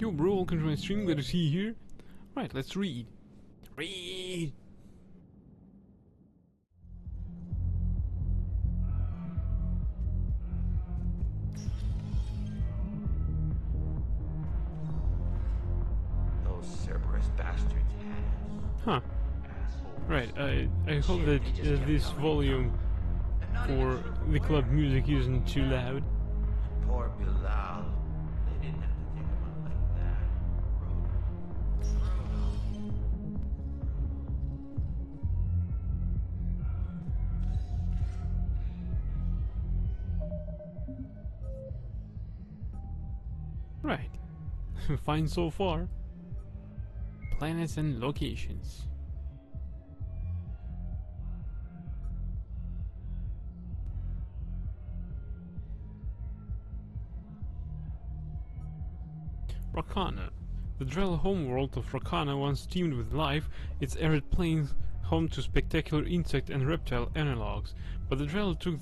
Yo bro, welcome to my stream, glad to see you here. Right, let's read. Read! Those Cerberus bastards had us. Huh. Assholes. Right, I hope that this volume for the club music isn't too loud. Poor Bilal. They didn't have to take him out like that. Right. Fine so far. Planets and locations. Rakana. The Drell homeworld of Rakana once teemed with life, its arid plains home to spectacular insect and reptile analogues, but the Drell took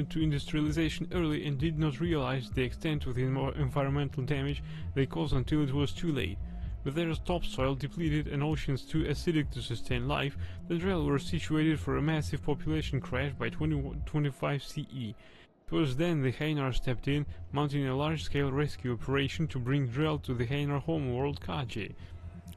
to industrialization early and did not realize the extent of the environmental damage they caused until it was too late. With their topsoil depleted and oceans too acidic to sustain life, the Drell were situated for a massive population crash by 2025 CE. It was then the Hanar stepped in, mounting a large-scale rescue operation to bring Drell to the Hanar homeworld Kaje.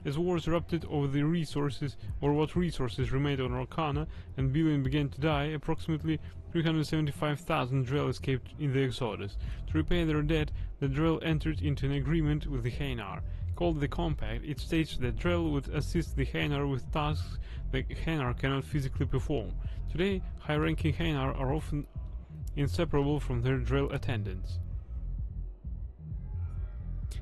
As wars erupted over the resources, or what resources remained on Rakana, and billions began to die, approximately 375,000 Drell escaped in the Exodus. To repay their debt, the Drell entered into an agreement with the Hanar. Called the Compact, it states that Drell would assist the Hanar with tasks the Hanar cannot physically perform. Today, high-ranking Hanar are often inseparable from their Drell attendants.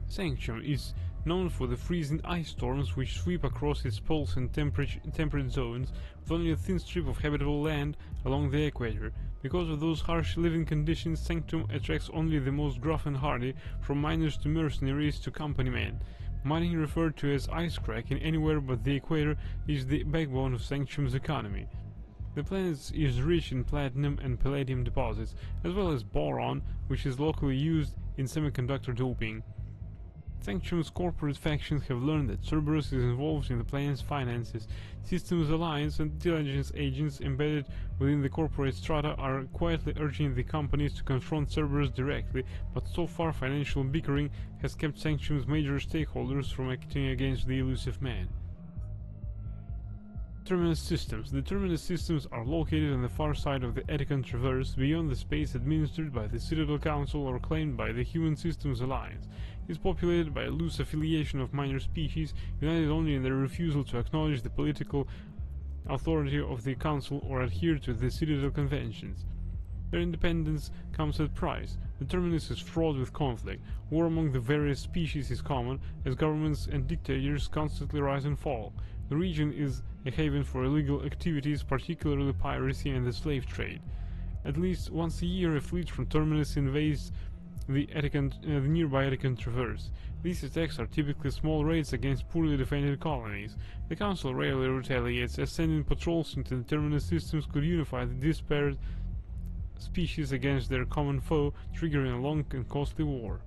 Sanctum is known for the freezing ice storms which sweep across its poles and temperate zones, with only a thin strip of habitable land along the equator. Because of those harsh living conditions, Sanctum attracts only the most gruff and hardy, from miners to mercenaries to company men. Mining, referred to as icecracking anywhere but the equator, is the backbone of Sanctum's economy. The planet is rich in platinum and palladium deposits, as well as boron, which is locally used in semiconductor doping. Sanctum's corporate factions have learned that Cerberus is involved in the planet's finances. Systems Alliance and intelligence agents embedded within the corporate strata are quietly urging the companies to confront Cerberus directly, but so far financial bickering has kept Sanctum's major stakeholders from acting against the elusive man. Terminus systems. The terminus systems are located on the far side of the Etikon Traverse, beyond the space administered by the Citadel Council or claimed by the Human Systems Alliance. It is populated by a loose affiliation of minor species, united only in their refusal to acknowledge the political authority of the Council or adhere to the Citadel Conventions. Their independence comes at price. The terminus is fraught with conflict. War among the various species is common, as governments and dictators constantly rise and fall. The region is a haven for illegal activities, particularly piracy and the slave trade. At least once a year a fleet from Terminus invades the nearby Etikon Traverse. These attacks are typically small raids against poorly defended colonies. The Council rarely retaliates, as sending patrols into the Terminus systems could unify the disparate species against their common foe, triggering a long and costly war.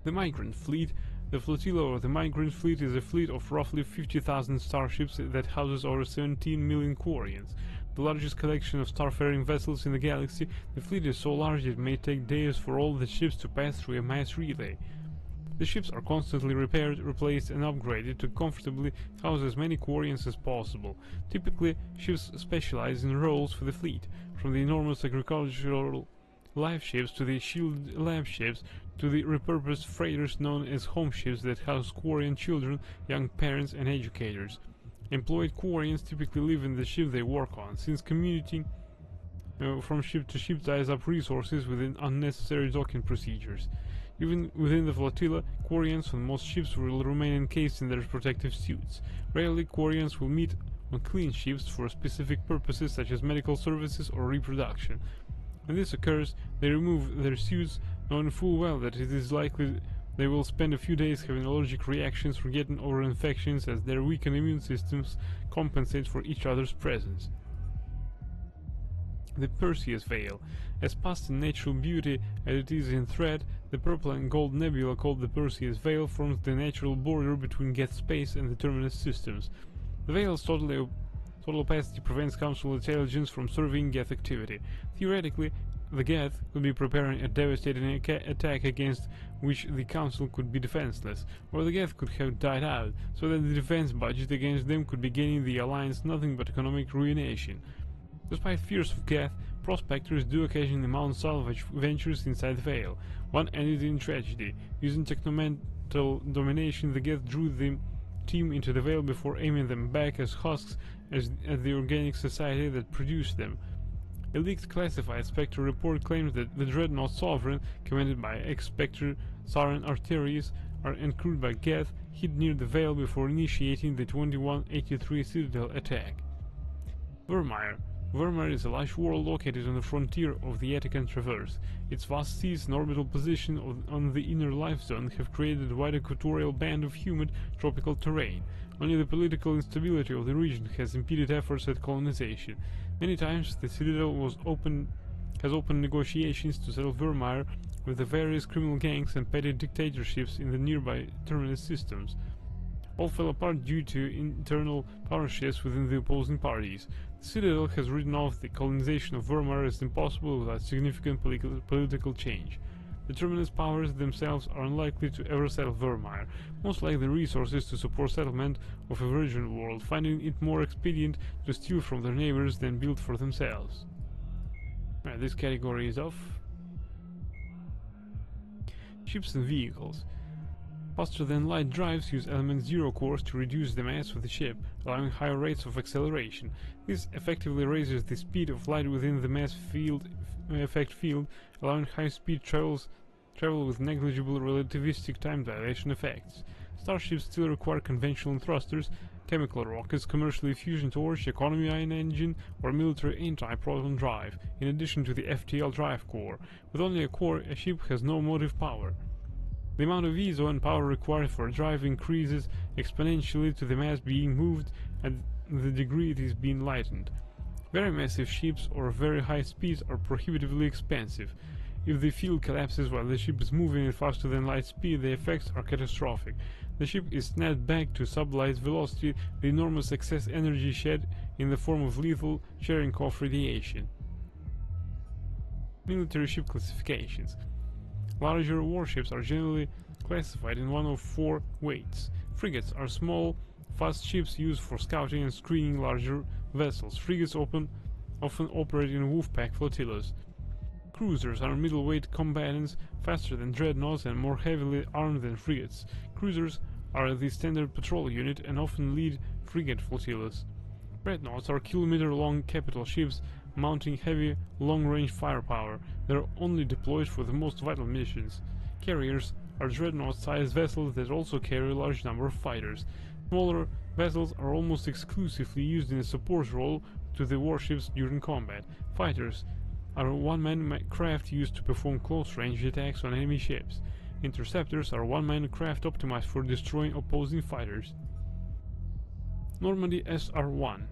The Migrant Fleet. The flotilla or the Migrant Fleet is a fleet of roughly 50,000 starships that houses over 17 million Quarians. The largest collection of starfaring vessels in the galaxy, the fleet is so large it may take days for all the ships to pass through a mass relay. The ships are constantly repaired, replaced and upgraded to comfortably house as many Quarians as possible. Typically, ships specialize in roles for the fleet, from the enormous agricultural life ships to the shield lab ships to the repurposed freighters known as home ships that house Quarian children, young parents and educators. Employed Quarians typically live in the ship they work on, since commuting from ship to ship ties up resources within unnecessary docking procedures. Even within the flotilla, Quarians on most ships will remain encased in their protective suits. Rarely Quarians will meet on clean ships for specific purposes such as medical services or reproduction. When this occurs, they remove their suits, knowing full well that it is likely they will spend a few days having allergic reactions or getting over infections, as their weakened immune systems compensate for each other's presence. The Perseus Veil. As past in natural beauty as it is in threat, The purple and gold nebula called the Perseus Veil forms the natural border between Geth space and the Terminus systems. The Veil's total opacity prevents Council intelligence from surveying Geth activity. Theoretically, the Geth could be preparing a devastating attack against which the Council could be defenseless, or the Geth could have died out, so that the defense budget against them could be gaining the Alliance nothing but economic ruination. Despite fears of Geth, prospectors do occasionally mount salvage ventures inside the Veil. One ended in tragedy. Using technomental domination, the Geth drew the team into the Veil before aiming them back as husks at the organic society that produced them. A leaked classified Spectre report claims that the Dreadnought Sovereign, commanded by ex-Spectre Saren Arterius, and crewed by Geth, hid near the Veil before initiating the 2183 Citadel attack. Vermeer. Vermeer is a lush world located on the frontier of the Attican Traverse. Its vast seas and orbital position on the inner life zone have created a wide equatorial band of humid, tropical terrain. Only the political instability of the region has impeded efforts at colonization. Many times the Citadel has opened negotiations to settle Vermeer with the various criminal gangs and petty dictatorships in the nearby Terminus systems. All fell apart due to internal power shifts within the opposing parties. The Citadel has written off the colonization of Vermeer as impossible without significant political change. The Terminus powers themselves are unlikely to ever settle Vermeer, most lack the resources to support settlement of a virgin world, finding it more expedient to steal from their neighbors than build for themselves. Right, this category is off. Ships and vehicles. Faster-than-light drives use element 0 cores to reduce the mass of the ship, allowing higher rates of acceleration. This effectively raises the speed of light within the mass effect field, allowing high-speed travel with negligible relativistic time dilation effects. Starships still require conventional thrusters, chemical rockets, commercial fusion torch, economy ion engine, or military anti-proton drive, in addition to the FTL drive core. With only a core, a ship has no motive power. The amount of ESO and power required for a drive increases exponentially to the mass being moved and the degree it is being lightened. Very massive ships or very high speeds are prohibitively expensive. If the field collapses while the ship is moving at faster than light speed, the effects are catastrophic. The ship is snapped back to sublight velocity, the enormous excess energy shed in the form of lethal Cherenkov radiation. Military ship classifications. Larger warships are generally classified in one of 4 weights. Frigates are small, fast ships used for scouting and screening larger vessels. Frigates often operate in wolfpack flotillas. Cruisers are middleweight combatants, faster than dreadnoughts and more heavily armed than frigates. Cruisers are the standard patrol unit and often lead frigate flotillas. Dreadnoughts are kilometer-long capital ships mounting heavy, long-range firepower. They are only deployed for the most vital missions. Carriers are dreadnought-sized vessels that also carry a large number of fighters. Smaller vessels are almost exclusively used in a support role to the warships during combat. Fighters are one-man craft used to perform close-range attacks on enemy ships. Interceptors are one-man craft optimized for destroying opposing fighters. Normandy SR-1.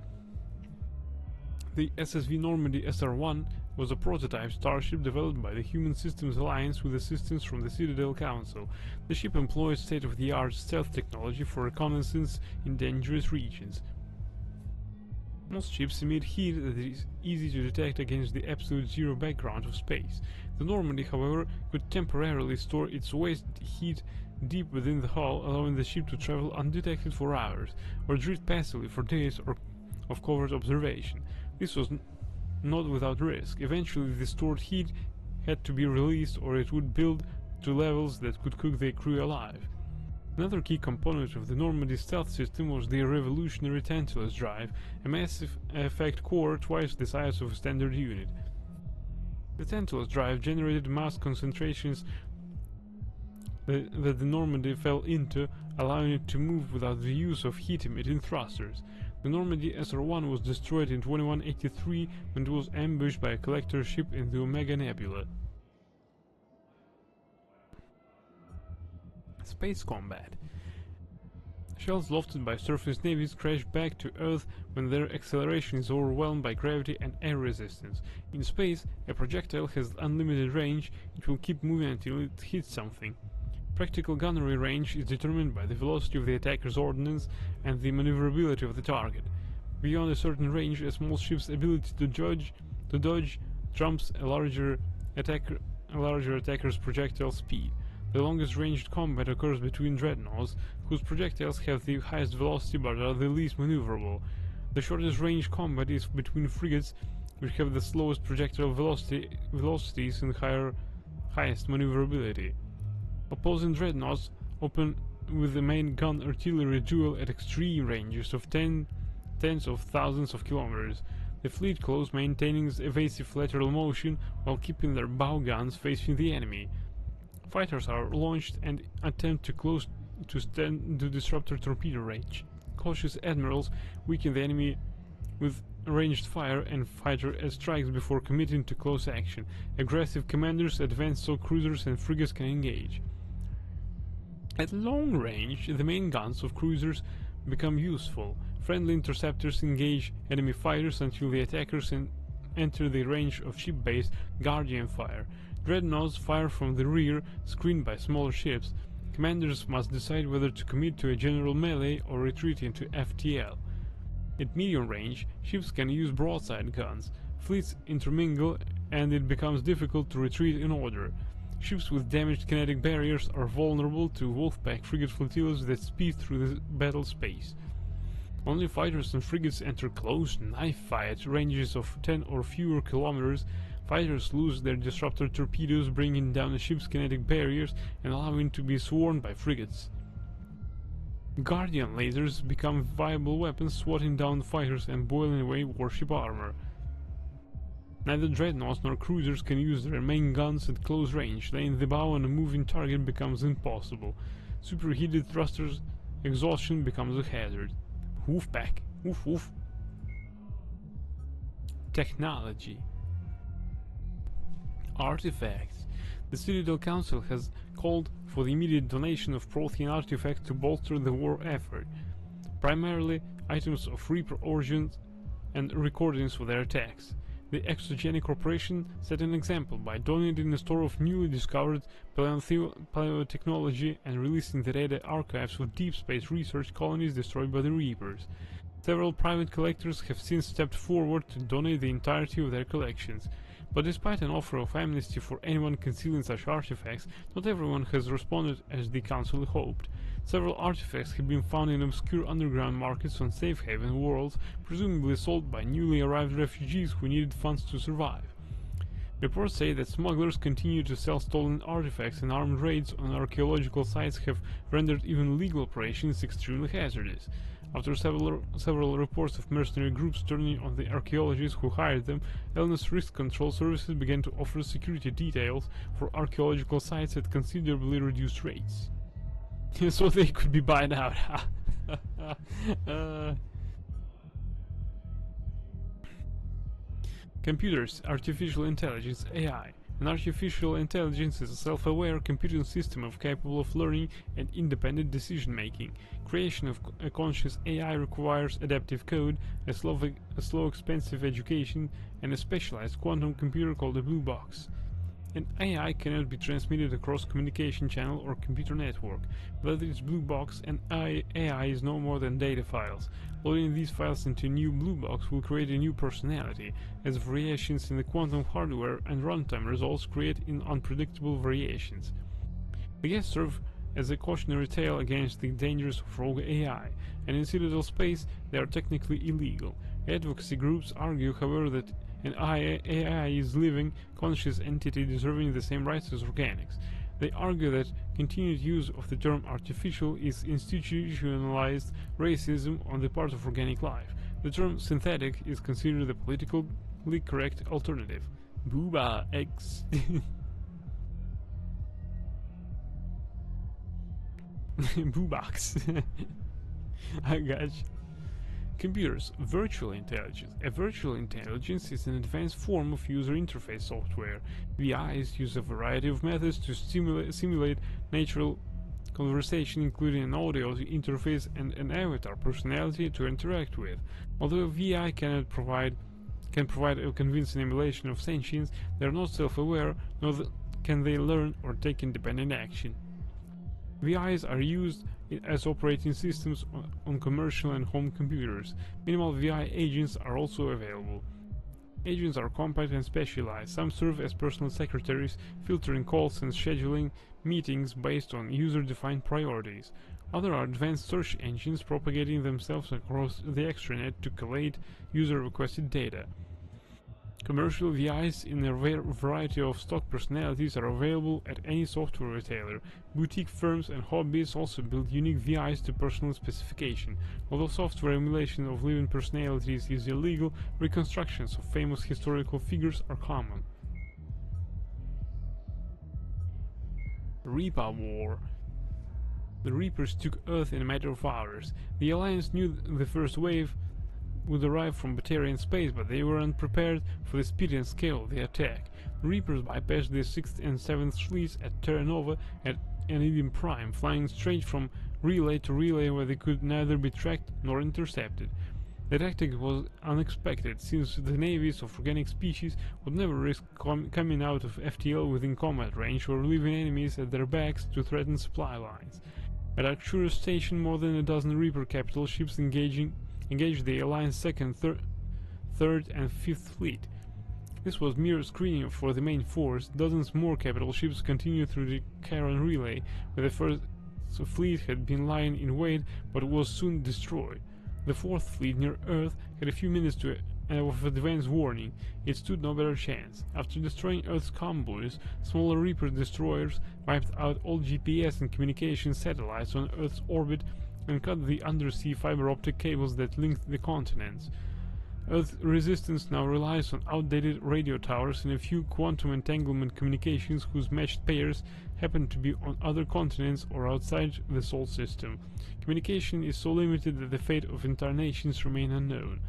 The SSV Normandy SR-1 was a prototype starship developed by the Human Systems Alliance with assistance from the Citadel Council. The ship employs state-of-the-art stealth technology for reconnaissance in dangerous regions. Most ships emit heat that is easy to detect against the absolute zero background of space. The Normandy, however, could temporarily store its waste heat deep within the hull, allowing the ship to travel undetected for hours, or drift passively for days of covert observation. This was not without risk. Eventually the stored heat had to be released or it would build to levels that could cook the crew alive. Another key component of the Normandy stealth system was the revolutionary Tantalus drive, a massive effect core twice the size of a standard unit. The Tantalus drive generated mass concentrations that the Normandy fell into, allowing it to move without the use of heat-emitting thrusters. The Normandy SR-1 was destroyed in 2183 when it was ambushed by a collector ship in the Omega Nebula. Space combat. Shells lofted by surface navies crash back to Earth when their acceleration is overwhelmed by gravity and air resistance. In space, a projectile has unlimited range, it will keep moving until it hits something. Practical gunnery range is determined by the velocity of the attacker's ordnance and the maneuverability of the target. Beyond a certain range, a small ship's ability to dodge trumps a larger attacker's projectile speed. The longest ranged combat occurs between dreadnoughts, whose projectiles have the highest velocity but are the least maneuverable. The shortest range combat is between frigates, which have the slowest projectile velocities and highest maneuverability. Opposing dreadnoughts open with the main gun artillery duel at extreme ranges of tens of thousands of kilometers. The fleet close, maintaining evasive lateral motion while keeping their bow guns facing the enemy. Fighters are launched and attempt to close to disrupt their torpedo range. Cautious admirals weaken the enemy with ranged fire and fighter strikes before committing to close action. Aggressive commanders advance so cruisers and frigates can engage. At long range, the main guns of cruisers become useful. Friendly interceptors engage enemy fighters until the attackers enter the range of ship-based Guardian fire. Dreadnoughts fire from the rear, screened by smaller ships. Commanders must decide whether to commit to a general melee or retreat into FTL. At medium range, ships can use broadside guns. Fleets intermingle and it becomes difficult to retreat in order. Ships with damaged kinetic barriers are vulnerable to Wolfpack frigate flotillas that speed through the battle space. Only fighters and frigates enter close knife fight ranges of 10 or fewer kilometers. Fighters lose their disruptor torpedoes, bringing down the ship's kinetic barriers and allowing to be swarmed by frigates. Guardian lasers become viable weapons, swatting down fighters and boiling away warship armor. Neither dreadnoughts nor cruisers can use their main guns at close range. Laying the bow on a moving target becomes impossible. Superheated thrusters exhaustion becomes a hazard. Wolfpack. Woof woof. Technology. Artifacts. The Citadel Council has called for the immediate donation of Prothean artifacts to bolster the war effort, primarily items of Reaper origins and recordings for their attacks. The Exogenic Corporation set an example by donating a store of newly discovered paleotechnology and releasing the data archives of deep space research colonies destroyed by the Reapers. Several private collectors have since stepped forward to donate the entirety of their collections. But despite an offer of amnesty for anyone concealing such artifacts, not everyone has responded as the Council hoped. Several artifacts have been found in obscure underground markets on safe haven worlds, presumably sold by newly arrived refugees who needed funds to survive. Reports say that smugglers continue to sell stolen artifacts, and armed raids on archaeological sites have rendered even legal operations extremely hazardous. After several reports of mercenary groups turning on the archaeologists who hired them, Elna's Risk Control Services began to offer security details for archaeological sites at considerably reduced rates. So they could be buying out. Computers, artificial intelligence, AI. An artificial intelligence is a self-aware computing system capable of learning and independent decision-making. Creation of a conscious AI requires adaptive code, a slow expensive education, and a specialized quantum computer called a blue box. An AI cannot be transmitted across communication channel or computer network. Without its blue box, an AI is no more than data files. Loading these files into a new blue box will create a new personality, as variations in the quantum hardware and runtime results create unpredictable variations. The guests serve as a cautionary tale against the dangers of rogue AI, and in Citadel space they are technically illegal. Advocacy groups argue, however, that an AI is a living, conscious entity deserving the same rights as organics. They argue that continued use of the term artificial is institutionalized racism on the part of organic life. The term synthetic is considered the politically correct alternative. Booba X. Boobox. I gotcha. Computers. Virtual intelligence. A virtual intelligence is an advanced form of user interface software. VIs use a variety of methods to simulate natural conversation including an audio interface and an avatar personality to interact with. Although VI can provide a convincing emulation of sentience, they are not self-aware, nor can they learn or take independent action. VIs are used as operating systems on commercial and home computers. Minimal VI agents are also available. Agents are compact and specialized. Some serve as personal secretaries, filtering calls and scheduling meetings based on user-defined priorities. Others are advanced search engines propagating themselves across the extranet to collate user-requested data. Commercial VIs in a variety of stock personalities are available at any software retailer. Boutique firms and hobbyists also build unique VIs to personal specification. Although software emulation of living personalities is illegal, reconstructions of famous historical figures are common. Reaper War. The Reapers took Earth in a matter of hours. The Alliance knew the first wave would arrive from Batarian space, but they were unprepared for the speed and scale of the attack. The Reapers bypassed the 6th and 7th fleets at Terra Nova and Eden Prime, flying straight from relay to relay where they could neither be tracked nor intercepted. The tactic was unexpected, since the navies of organic species would never risk coming out of FTL within combat range or leaving enemies at their backs to threaten supply lines. At Arcturus Station, more than a dozen Reaper capital ships engaged the Alliance 2nd, 3rd and 5th Fleet. This was mere screening for the main force. Dozens more capital ships continued through the Charon relay, where the 1st Fleet had been lying in wait but was soon destroyed. The 4th Fleet near Earth had a few minutes of advance warning. It stood no better chance. After destroying Earth's convoys, smaller Reaper destroyers wiped out all GPS and communication satellites on Earth's orbit and cut the undersea fiber optic cables that linked the continents. Earth resistance now relies on outdated radio towers and a few quantum entanglement communications whose matched pairs happen to be on other continents or outside the Sol system. Communication is so limited that the fate of entire nations remain unknown.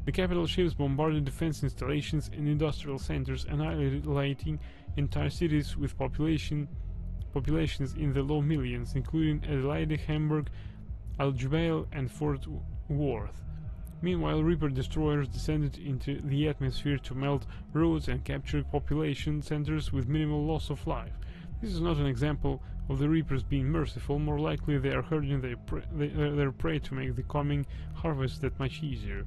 The capital ships bombarded defense installations and industrial centers, annihilating entire cities with populations in the low millions, including Adelaide, Hamburg, Al-Jubail and Fort Worth. Meanwhile, Reaper destroyers descended into the atmosphere to melt roads and capture population centers with minimal loss of life. This is not an example of the Reapers being merciful. More likely they are herding their prey to make the coming harvest that much easier.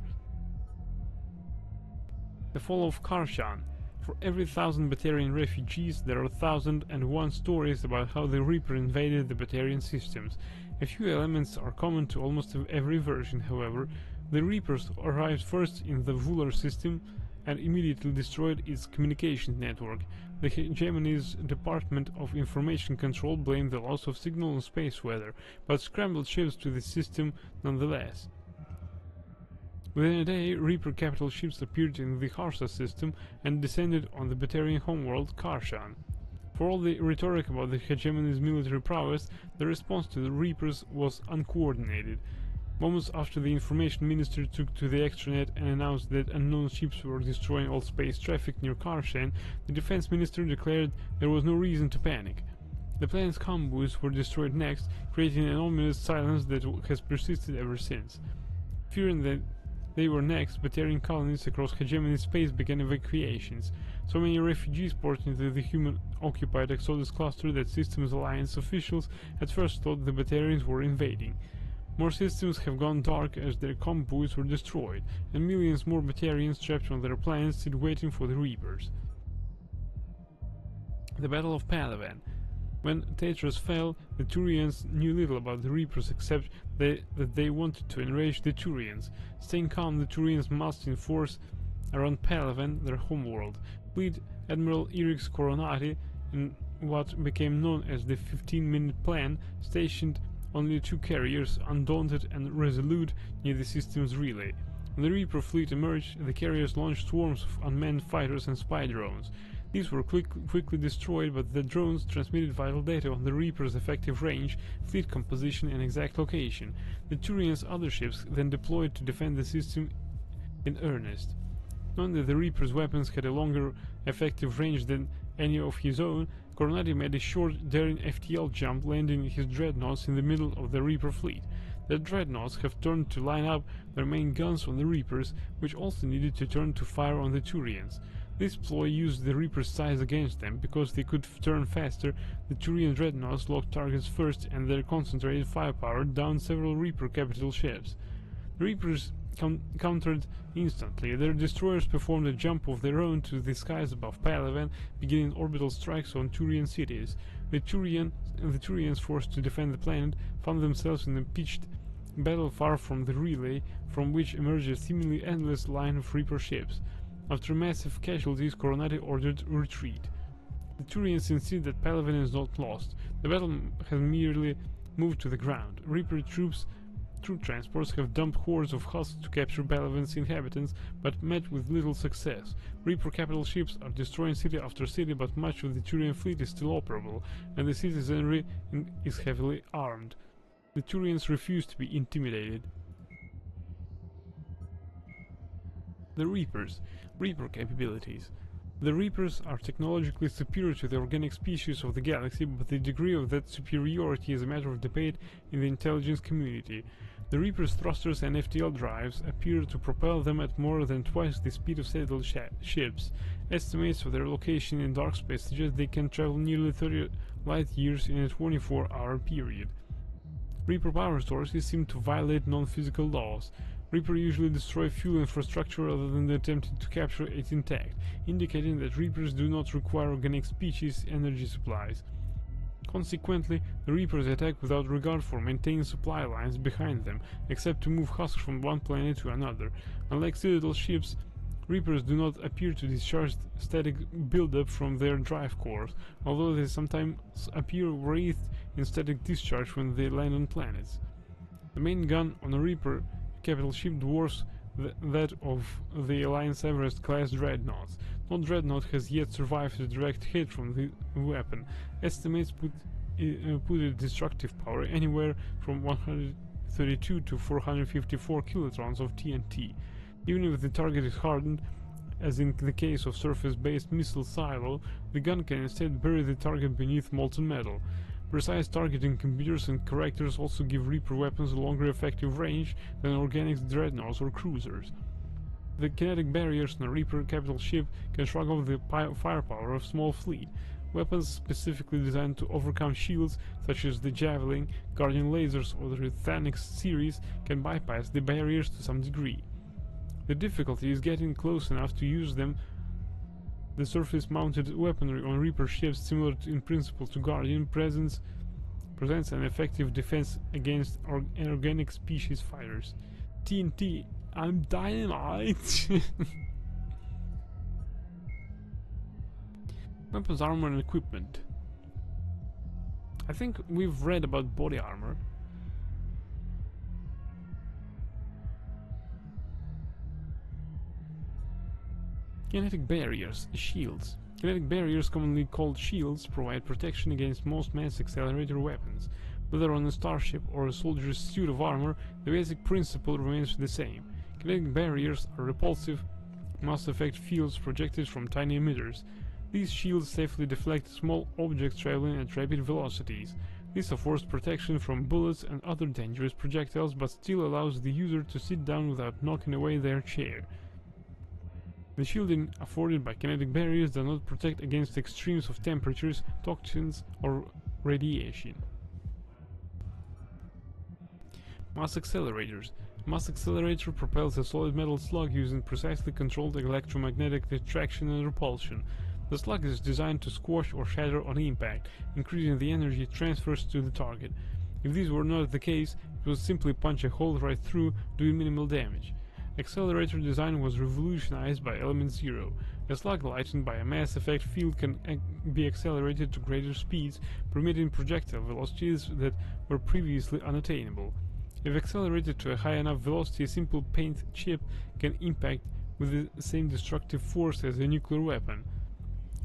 The fall of Karshan. For every 1,000 Batarian refugees, there are 1,001 stories about how the Reaper invaded the Batarian systems. A few elements are common to almost every version, however. The Reapers arrived first in the Vular system and immediately destroyed its communications network. The Hegemony's Department of Information Control blamed the loss of signal on space weather, but scrambled ships to the system nonetheless. Within a day, Reaper capital ships appeared in the Harsa system and descended on the Batarian homeworld Karshan. For all the rhetoric about the Hegemony's military prowess, the response to the Reapers was uncoordinated. Moments after the information minister took to the extranet and announced that unknown ships were destroying all space traffic near Karshan, the defense minister declared there was no reason to panic. The planet's convoys were destroyed next, creating an ominous silence that has persisted ever since. Fearing that they were next, Batarian colonies across Hegemony space began evacuations. So many refugees poured into the human-occupied Exodus cluster that Systems Alliance officials at first thought the Batarians were invading. More systems have gone dark as their convoys were destroyed, and millions more Batarians trapped on their planets sit waiting for the Reapers. The Battle of Palaven. When Tetras fell, the Turians knew little about the Reapers except that they wanted to enrage the Turians. Staying calm, the Turians massed in force around Palaven, their homeworld. Fleet Admiral Irix Coronati, in what became known as the 15-minute plan, stationed only 2 carriers, Undaunted and Resolute, near the system's relay. When the Reaper fleet emerged, the carriers launched swarms of unmanned fighters and spy drones. These were quickly destroyed, but the drones transmitted vital data on the Reaper's effective range, fleet composition and exact location. The Turians' other ships then deployed to defend the system in earnest. Knowing that the Reaper's weapons had a longer effective range than any of his own, Coronati made a short, daring FTL jump, landing his dreadnoughts in the middle of the Reaper fleet. The dreadnoughts have turned to line up their main guns on the Reapers, which also needed to turn to fire on the Turians. This ploy used the Reaper's size against them. Because they could turn faster, the Turian dreadnoughts locked targets first, and their concentrated firepower downed several Reaper capital ships. The Reapers countered instantly. Their destroyers performed a jump of their own to the skies above Palaven, beginning orbital strikes on Turian cities. The Turians, forced to defend the planet, found themselves in a pitched battle far from the relay, from which emerged a seemingly endless line of Reaper ships. After massive casualties, Coronati ordered retreat. The Turians insist that Palaven is not lost. The battle has merely moved to the ground. Reaper troop transports have dumped hordes of husks to capture Palaven's inhabitants, but met with little success. Reaper capital ships are destroying city after city, but much of the Turian fleet is still operable, and the citizenry is heavily armed. The Turians refuse to be intimidated. The Reaper capabilities. The Reapers are technologically superior to the organic species of the galaxy, but the degree of that superiority is a matter of debate in the intelligence community. The Reapers' thrusters and FTL drives appear to propel them at more than twice the speed of Citadel ships. Estimates of their location in dark space suggest they can travel nearly 30 light-years in a 24-hour period. Reaper power sources seem to violate non-physical laws. Reaper usually destroy fuel infrastructure rather than attempting to capture it intact, indicating that Reapers do not require organic species energy supplies. Consequently, the Reapers attack without regard for maintaining supply lines behind them, except to move husks from one planet to another. Unlike Citadel ships, Reapers do not appear to discharge static buildup from their drive cores, although they sometimes appear wreathed in static discharge when they land on planets. The main gun on a Reaper capital ship dwarfs that of the Alliance Everest-class dreadnoughts. No dreadnought has yet survived a direct hit from the weapon. Estimates put its destructive power anywhere from 132 to 454 kilotons of TNT. Even if the target is hardened, as in the case of surface-based missile silo, the gun can instead bury the target beneath molten metal. Precise targeting computers and correctors also give Reaper weapons a longer effective range than organic dreadnoughts or cruisers. The kinetic barriers on a Reaper capital ship can shrug off the firepower of a small fleet. Weapons specifically designed to overcome shields, such as the Javelin, Guardian lasers, or the Thanix series, can bypass the barriers to some degree. The difficulty is getting close enough to use them. The surface-mounted weaponry on Reaper ships, similar in principle to Guardian, presents an effective defense against inorganic species fighters. TNT, I'm dynamite! Weapons, armor, and equipment. I think we've read about body armor. Kinetic barriers, shields. Kinetic barriers, commonly called shields, provide protection against most mass accelerator weapons. Whether on a starship or a soldier's suit of armor, the basic principle remains the same. Kinetic barriers are repulsive, mass-effect fields projected from tiny emitters. These shields safely deflect small objects traveling at rapid velocities. This affords protection from bullets and other dangerous projectiles, but still allows the user to sit down without knocking away their chair. The shielding afforded by kinetic barriers does not protect against extremes of temperatures, toxins, or radiation. Mass accelerators. A mass accelerator propels a solid metal slug using precisely controlled electromagnetic attraction and repulsion. The slug is designed to squash or shatter on impact, increasing the energy it transfers to the target. If this were not the case, it would simply punch a hole right through, doing minimal damage. Accelerator design was revolutionized by Element Zero. A slug lightened by a mass effect field can be accelerated to greater speeds, permitting projectile velocities that were previously unattainable. If accelerated to a high enough velocity, a simple paint chip can impact with the same destructive force as a nuclear weapon.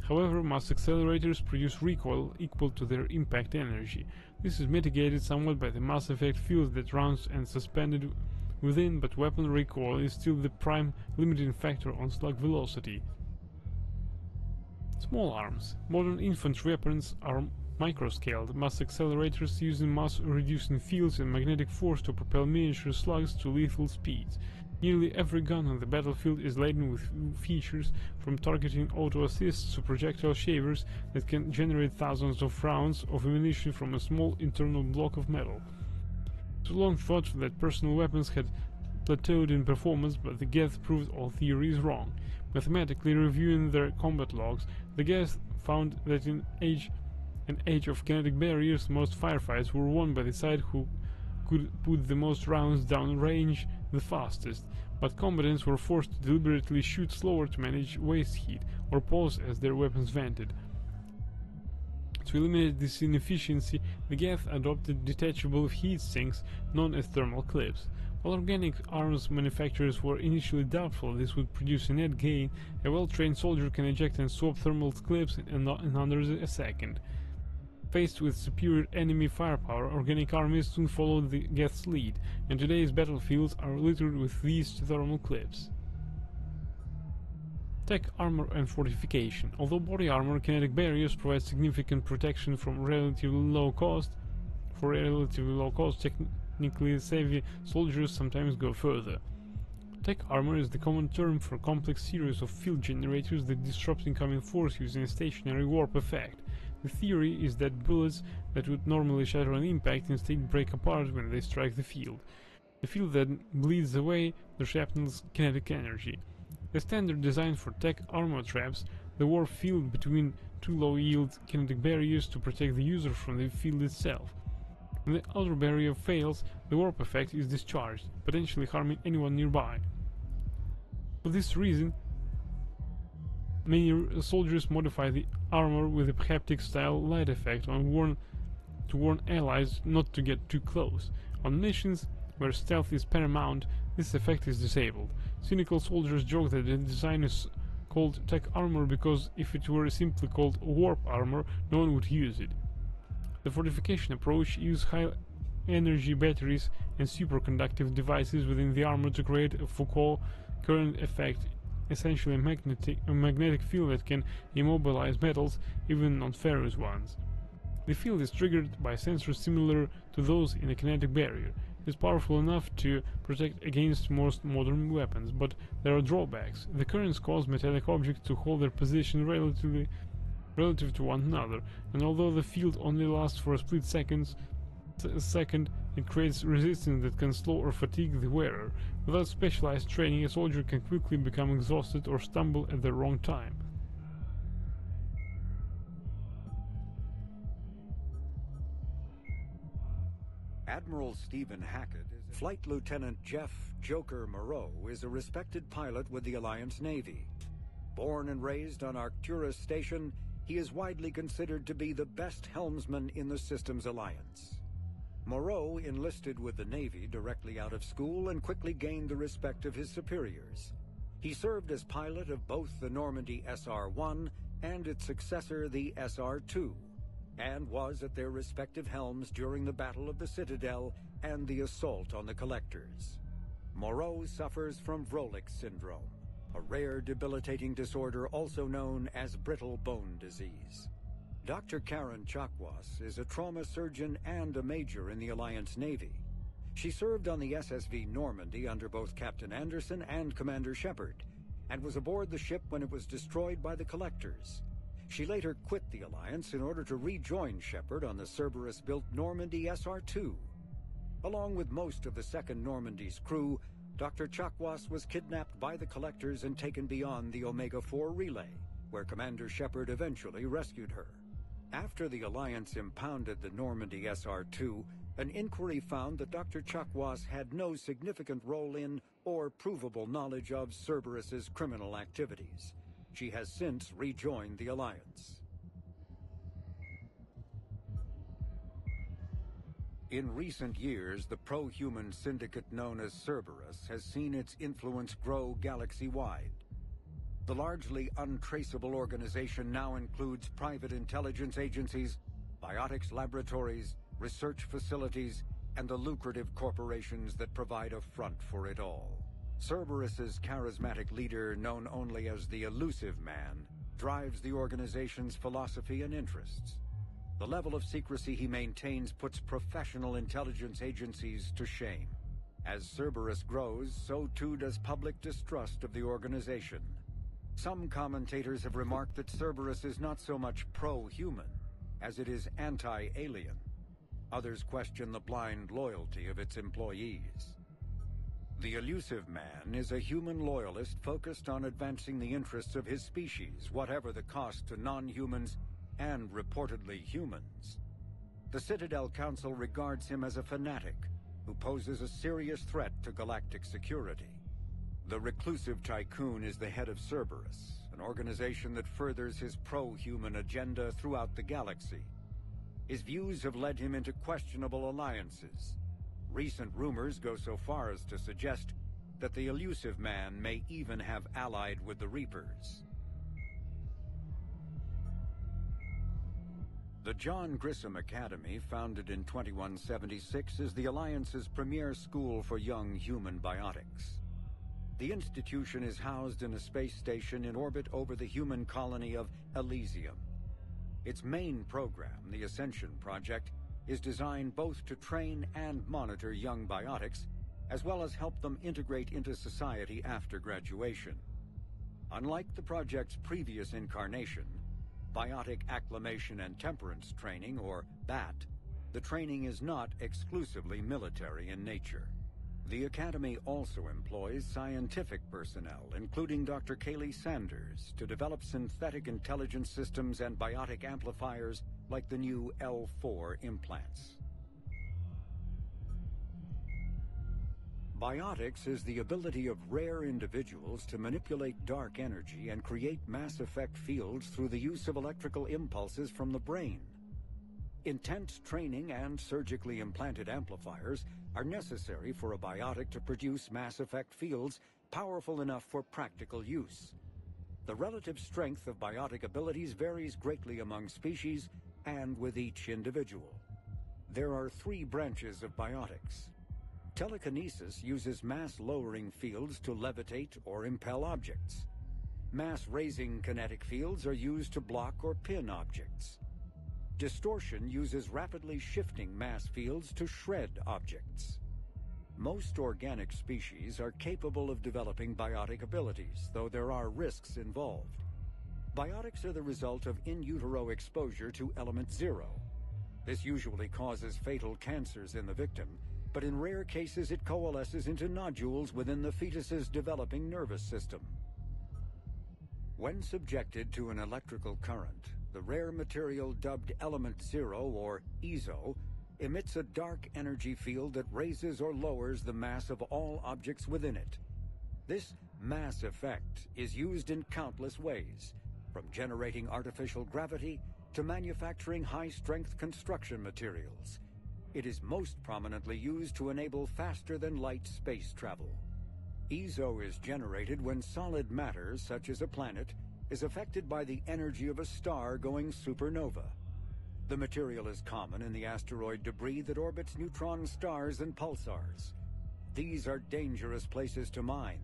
However, mass accelerators produce recoil equal to their impact energy. This is mitigated somewhat by the mass effect field that rounds and suspended within, but weapon recoil is still the prime limiting factor on slug velocity. Small arms. Modern infantry weapons are microscaled mass accelerators using mass-reducing fields and magnetic force to propel miniature slugs to lethal speeds. Nearly every gun on the battlefield is laden with features from targeting auto-assists to projectile shavers that can generate thousands of rounds of ammunition from a small internal block of metal. It was long thought that personal weapons had plateaued in performance, but the Geth proved all theories wrong. Mathematically reviewing their combat logs, the Geth found that in an age of kinetic barriers, most firefights were won by the side who could put the most rounds down range the fastest, but combatants were forced to deliberately shoot slower to manage waste heat, or pause as their weapons vented. To eliminate this inefficiency, the Geth adopted detachable heat sinks known as thermal clips. While organic arms manufacturers were initially doubtful this would produce a net gain, a well-trained soldier can eject and swap thermal clips in under a second. Faced with superior enemy firepower, organic armies soon followed the Geth's lead, and today's battlefields are littered with these thermal clips. Tech armor and fortification. Although body armor, kinetic barriers provide significant protection from relatively low cost. For relatively low cost, technically savvy soldiers sometimes go further. Tech armor is the common term for a complex series of field generators that disrupt incoming force using a stationary warp effect. The theory is that bullets that would normally shatter on impact instead break apart when they strike the field. The field then bleeds away the shrapnel's kinetic energy. The standard design for tech armor traps the warp field between two low-yield kinetic barriers to protect the user from the field itself. When the outer barrier fails, the warp effect is discharged, potentially harming anyone nearby. For this reason, many soldiers modify the armor with a haptic-style light effect to warn allies not to get too close. On missions where stealth is paramount, this effect is disabled. Cynical soldiers joke that the design is called tech armor because if it were simply called warp armor, no one would use it. The fortification approach uses high-energy batteries and superconductive devices within the armor to create a Foucault current effect, essentially a magnetic field that can immobilize metals, even non-ferrous ones. The field is triggered by sensors similar to those in a kinetic barrier. It is powerful enough to protect against most modern weapons, but there are drawbacks. The currents cause metallic objects to hold their position relative to one another, and although the field only lasts for a split second, it creates resistance that can slow or fatigue the wearer. Without specialized training, a soldier can quickly become exhausted or stumble at the wrong time. Admiral Stephen Hackett, Flight Lieutenant Jeff Joker Moreau, is a respected pilot with the Alliance Navy. Born and raised on Arcturus Station, he is widely considered to be the best helmsman in the Systems Alliance. Moreau enlisted with the Navy directly out of school and quickly gained the respect of his superiors. He served as pilot of both the Normandy SR-1 and its successor, the SR-2, and was at their respective helms during the Battle of the Citadel and the assault on the Collectors. Moreau suffers from Vrolik syndrome, a rare debilitating disorder also known as brittle bone disease. Dr. Karen Chakwas is a trauma surgeon and a major in the Alliance Navy. She served on the SSV Normandy under both Captain Anderson and Commander Shepard, and was aboard the ship when it was destroyed by the Collectors. She later quit the Alliance in order to rejoin Shepard on the Cerberus-built Normandy SR-2. Along with most of the 2nd Normandy's crew, Dr. Chakwas was kidnapped by the Collectors and taken beyond the Omega-4 relay, where Commander Shepard eventually rescued her. After the Alliance impounded the Normandy SR-2, an inquiry found that Dr. Chakwas had no significant role in or provable knowledge of Cerberus's criminal activities. She has since rejoined the Alliance. In recent years, the pro-human syndicate known as Cerberus has seen its influence grow galaxy-wide. The largely untraceable organization now includes private intelligence agencies, biotics laboratories, research facilities, and the lucrative corporations that provide a front for it all. Cerberus's charismatic leader, known only as the Elusive Man, drives the organization's philosophy and interests. The level of secrecy he maintains puts professional intelligence agencies to shame. As Cerberus grows, so too does public distrust of the organization. Some commentators have remarked that Cerberus is not so much pro-human as it is anti-alien. Others question the blind loyalty of its employees. The Elusive Man is a human loyalist focused on advancing the interests of his species, whatever the cost to non-humans and reportedly humans. The Citadel Council regards him as a fanatic who poses a serious threat to galactic security. The reclusive tycoon is the head of Cerberus, an organization that furthers his pro-human agenda throughout the galaxy. His views have led him into questionable alliances. Recent rumors go so far as to suggest that the Elusive Man may even have allied with the Reapers. The John Grissom Academy, founded in 2176, is the Alliance's premier school for young human biotics. The institution is housed in a space station in orbit over the human colony of Elysium. Its main program, the Ascension Project, is designed both to train and monitor young biotics, as well as help them integrate into society after graduation. Unlike the project's previous incarnation, Biotic Acclimation and Temperance Training, or BAT, the training is not exclusively military in nature. The Academy also employs scientific personnel, including Dr. Kaylee Sanders, to develop synthetic intelligence systems and biotic amplifiers like the new L4 implants. Biotics is the ability of rare individuals to manipulate dark energy and create mass effect fields through the use of electrical impulses from the brain. Intense training and surgically implanted amplifiers are necessary for a biotic to produce mass effect fields powerful enough for practical use. The relative strength of biotic abilities varies greatly among species and with each individual. There are 3 branches of biotics. Telekinesis uses mass-lowering fields to levitate or impel objects. Mass-raising kinetic fields are used to block or pin objects. Distortion uses rapidly shifting mass fields to shred objects. Most organic species are capable of developing biotic abilities, though there are risks involved. Biotics are the result of in utero exposure to element 0. This usually causes fatal cancers in the victim, but in rare cases it coalesces into nodules within the fetus's developing nervous system. When subjected to an electrical current, the rare material dubbed Element 0, or EZO, emits a dark energy field that raises or lowers the mass of all objects within it. This mass effect is used in countless ways, from generating artificial gravity to manufacturing high-strength construction materials. It is most prominently used to enable faster-than-light space travel. EZO is generated when solid matter, such as a planet, is affected by the energy of a star going supernova. The material is common in the asteroid debris that orbits neutron stars and pulsars. These are dangerous places to mine,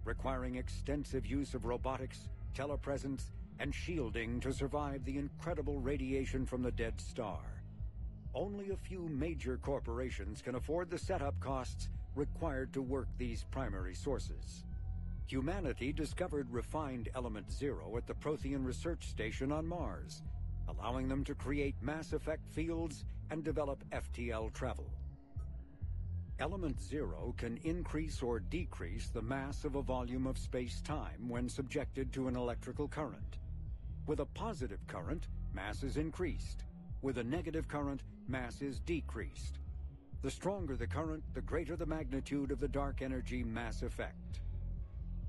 requiring extensive use of robotics, telepresence, and shielding to survive the incredible radiation from the dead star. Only a few major corporations can afford the setup costs required to work these primary sources. Humanity discovered refined Element 0 at the Prothean Research Station on Mars, allowing them to create mass effect fields and develop FTL travel. Element 0 can increase or decrease the mass of a volume of space-time when subjected to an electrical current. With a positive current, mass is increased. With a negative current, mass is decreased. The stronger the current, the greater the magnitude of the dark energy mass effect.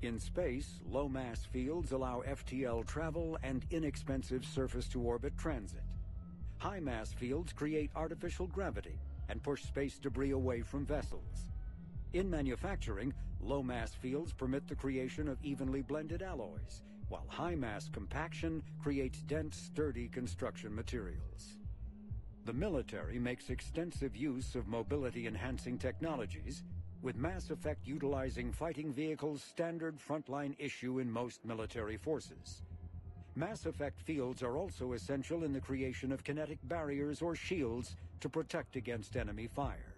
In space, low-mass fields allow FTL travel and inexpensive surface-to-orbit transit. High-mass fields create artificial gravity and push space debris away from vessels. In manufacturing, low-mass fields permit the creation of evenly blended alloys, while high-mass compaction creates dense, sturdy construction materials. The military makes extensive use of mobility-enhancing technologies, with Mass Effect utilizing fighting vehicles standard frontline issue in most military forces. Mass effect fields are also essential in the creation of kinetic barriers or shields to protect against enemy fire.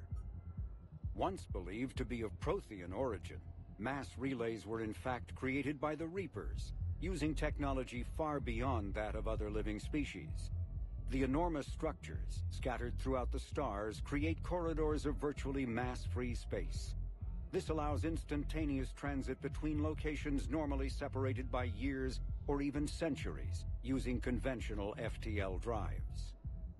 Once believed to be of Prothean origin, mass relays were in fact created by the Reapers, using technology far beyond that of other living species. The enormous structures, scattered throughout the stars, create corridors of virtually mass-free space. This allows instantaneous transit between locations normally separated by years or even centuries, using conventional FTL drives.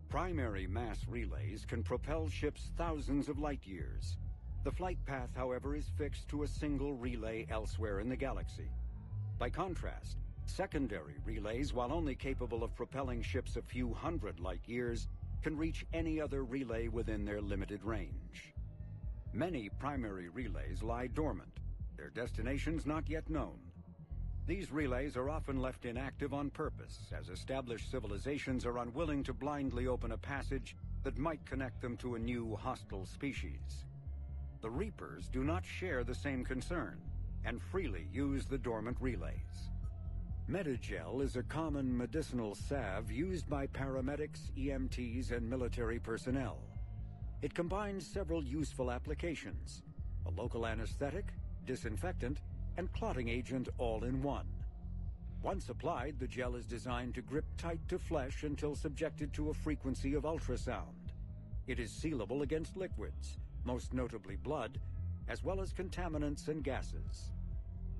Primary mass relays can propel ships thousands of light years. The flight path, however, is fixed to a single relay elsewhere in the galaxy. By contrast, secondary relays, while only capable of propelling ships a few hundred light years, can reach any other relay within their limited range. Many primary relays lie dormant, their destinations not yet known. These relays are often left inactive on purpose, as established civilizations are unwilling to blindly open a passage that might connect them to a new hostile species. The Reapers do not share the same concern, and freely use the dormant relays. Medigel is a common medicinal salve used by paramedics, EMTs, and military personnel. It combines several useful applications: a local anesthetic, disinfectant, and clotting agent all in one. Once applied, the gel is designed to grip tight to flesh until subjected to a frequency of ultrasound. It is sealable against liquids, most notably blood, as well as contaminants and gases.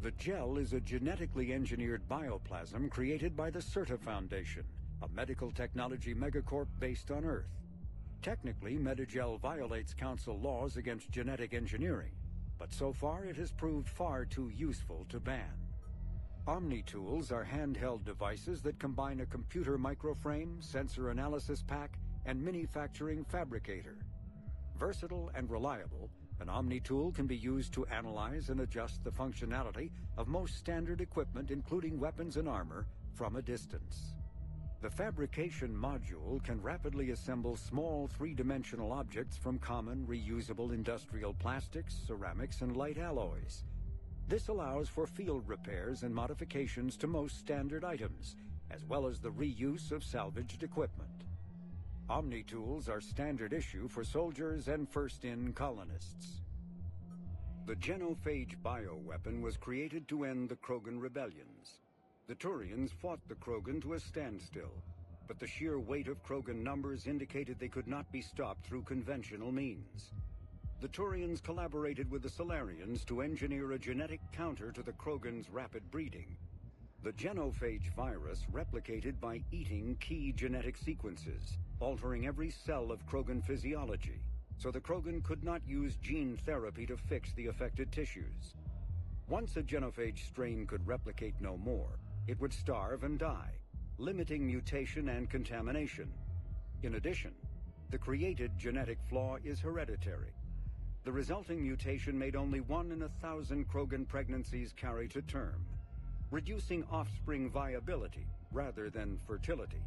The gel is a genetically engineered bioplasm created by the CERTA Foundation, a medical technology megacorp based on Earth. Technically, Medigel violates Council laws against genetic engineering, but so far it has proved far too useful to ban. Omnitools are handheld devices that combine a computer microframe, sensor analysis pack, and manufacturing fabricator. Versatile and reliable, an Omnitool can be used to analyze and adjust the functionality of most standard equipment, including weapons and armor, from a distance. The fabrication module can rapidly assemble small three-dimensional objects from common reusable industrial plastics, ceramics, and light alloys. This allows for field repairs and modifications to most standard items, as well as the reuse of salvaged equipment. Omnitools are standard issue for soldiers and first-in colonists. The Genophage bioweapon was created to end the Krogan rebellions. The Turians fought the Krogan to a standstill, but the sheer weight of Krogan numbers indicated they could not be stopped through conventional means. The Turians collaborated with the Solarians to engineer a genetic counter to the Krogan's rapid breeding. The Genophage virus replicated by eating key genetic sequences, altering every cell of Krogan physiology, so the Krogan could not use gene therapy to fix the affected tissues. Once a Genophage strain could replicate no more, it would starve and die, limiting mutation and contamination. In addition, the created genetic flaw is hereditary. The resulting mutation made only 1 in 1,000 Krogan pregnancies carry to term, reducing offspring viability rather than fertility.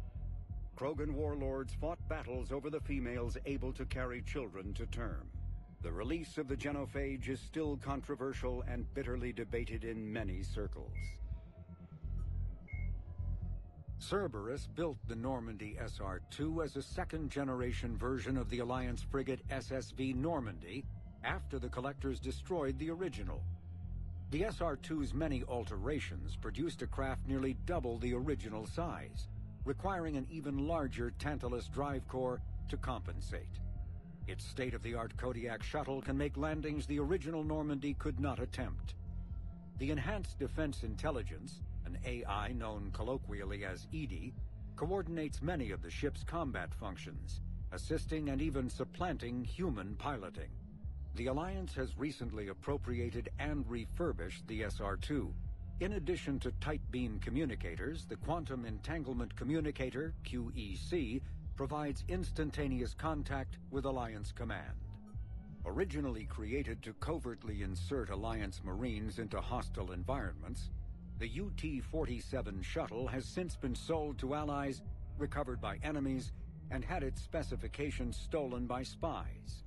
Krogan warlords fought battles over the females able to carry children to term. The release of the Genophage is still controversial and bitterly debated in many circles. Cerberus built the Normandy SR-2 as a second-generation version of the Alliance frigate SSV Normandy after the Collectors destroyed the original. The SR-2's many alterations produced a craft nearly double the original size, requiring an even larger Tantalus drive core to compensate. Its state-of-the-art Kodiak shuttle can make landings the original Normandy could not attempt. The Enhanced Defense Intelligence, an AI known colloquially as EDI, coordinates many of the ship's combat functions, assisting and even supplanting human piloting. The Alliance has recently appropriated and refurbished the SR-2. In addition to tight beam communicators, the Quantum Entanglement Communicator, QEC, provides instantaneous contact with Alliance Command. Originally created to covertly insert Alliance Marines into hostile environments, the UT-47 shuttle has since been sold to allies, recovered by enemies, and had its specifications stolen by spies.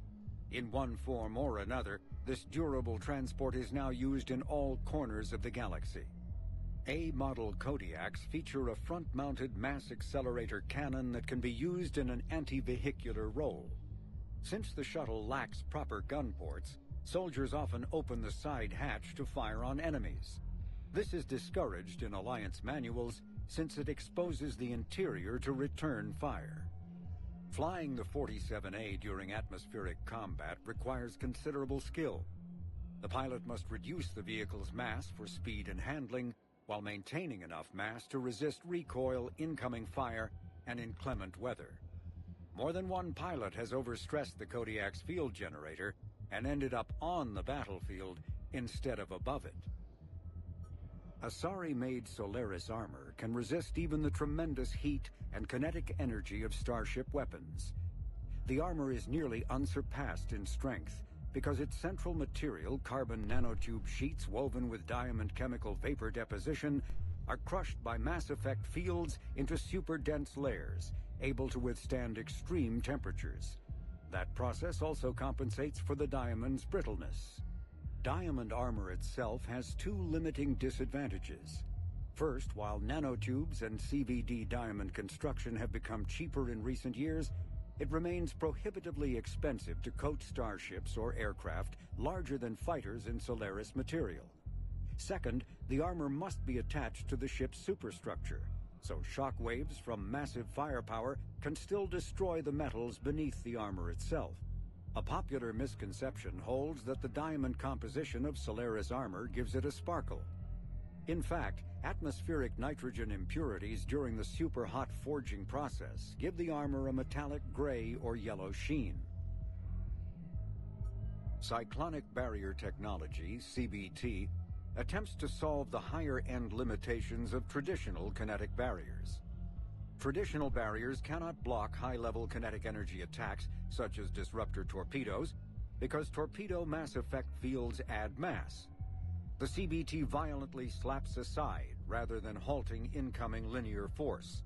In one form or another, this durable transport is now used in all corners of the galaxy. A-model Kodiaks feature a front-mounted mass accelerator cannon that can be used in an anti-vehicular role. Since the shuttle lacks proper gun ports, soldiers often open the side hatch to fire on enemies. This is discouraged in Alliance manuals since it exposes the interior to return fire. Flying the 47A during atmospheric combat requires considerable skill. The pilot must reduce the vehicle's mass for speed and handling, while maintaining enough mass to resist recoil, incoming fire, and inclement weather. More than one pilot has overstressed the Kodiak's field generator and ended up on the battlefield instead of above it. Asari-made Solaris armor can resist even the tremendous heat and kinetic energy of Starship weapons. The armor is nearly unsurpassed in strength because its central material, carbon nanotube sheets woven with diamond chemical vapor deposition, are crushed by mass effect fields into super-dense layers, able to withstand extreme temperatures. That process also compensates for the diamond's brittleness. Diamond armor itself has two limiting disadvantages. First, while nanotubes and CVD diamond construction have become cheaper in recent years, it remains prohibitively expensive to coat starships or aircraft larger than fighters in Solaris material. Second, the armor must be attached to the ship's superstructure, so shock waves from massive firepower can still destroy the metals beneath the armor itself. A popular misconception holds that the diamond composition of Solaris armor gives it a sparkle. In fact, atmospheric nitrogen impurities during the super-hot forging process give the armor a metallic gray or yellow sheen. Cyclonic barrier technology, CBT, attempts to solve the higher-end limitations of traditional kinetic barriers. Traditional barriers cannot block high-level kinetic energy attacks, such as disruptor torpedoes, because torpedo mass effect fields add mass. The CBT violently slaps aside rather than halting incoming linear force.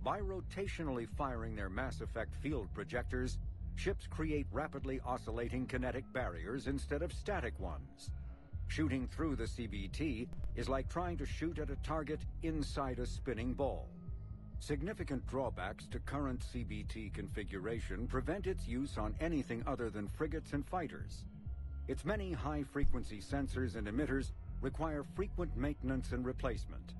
By rotationally firing their mass effect field projectors, ships create rapidly oscillating kinetic barriers instead of static ones. Shooting through the CBT is like trying to shoot at a target inside a spinning ball. Significant drawbacks to current CBT configuration prevent its use on anything other than frigates and fighters. Its many high-frequency sensors and emitters require frequent maintenance and replacement.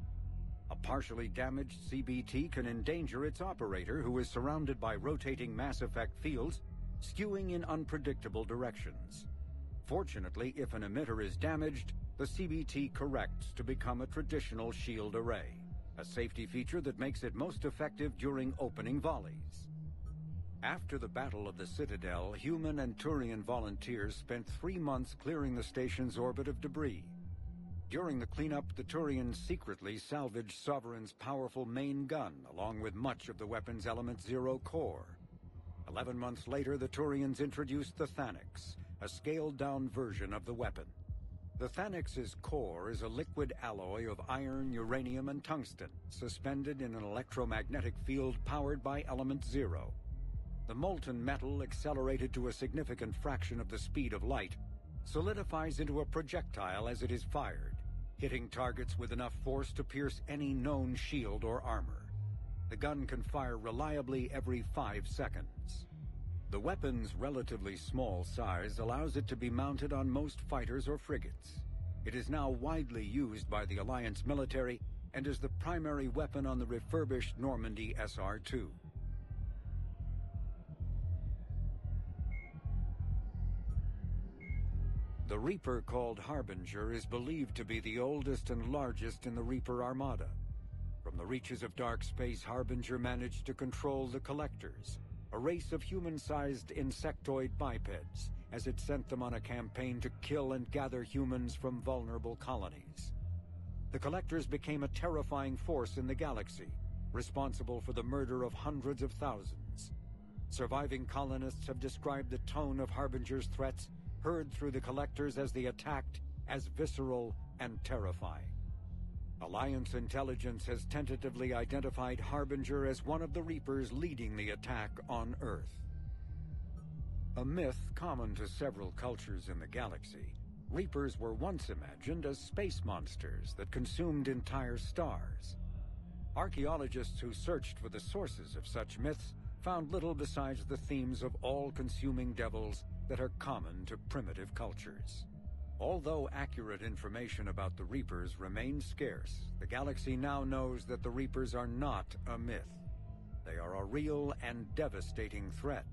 A partially damaged CBT can endanger its operator, who is surrounded by rotating mass effect fields, skewing in unpredictable directions. Fortunately, if an emitter is damaged, the CBT corrects to become a traditional shield array, a safety feature that makes it most effective during opening volleys. After the Battle of the Citadel, human and Turian volunteers spent 3 months clearing the station's orbit of debris. During the cleanup, the Turians secretly salvaged Sovereign's powerful main gun, along with much of the weapon's Element Zero core. 11 months later, the Turians introduced the Thanix, a scaled-down version of the weapon. The Thanix's core is a liquid alloy of iron, uranium, and tungsten, suspended in an electromagnetic field powered by Element Zero. The molten metal, accelerated to a significant fraction of the speed of light, solidifies into a projectile as it is fired, hitting targets with enough force to pierce any known shield or armor. The gun can fire reliably every 5 seconds. The weapon's relatively small size allows it to be mounted on most fighters or frigates. It is now widely used by the Alliance military and is the primary weapon on the refurbished Normandy SR-2. The Reaper, called Harbinger, is believed to be the oldest and largest in the Reaper Armada. From the reaches of dark space, Harbinger managed to control the Collectors, a race of human-sized insectoid bipeds, as it sent them on a campaign to kill and gather humans from vulnerable colonies. The Collectors became a terrifying force in the galaxy, responsible for the murder of hundreds of thousands. Surviving colonists have described the tone of Harbinger's threats heard through the Collectors as they attacked as visceral and terrifying. Alliance intelligence has tentatively identified Harbinger as one of the Reapers leading the attack on Earth. A myth common to several cultures in the galaxy Reapers were once imagined as space monsters that consumed entire stars. Archaeologists who searched for the sources of such myths found little besides the themes of all-consuming devils that are common to primitive cultures. Although accurate information about the Reapers remains scarce, the galaxy now knows that the Reapers are not a myth. They are a real and devastating threat.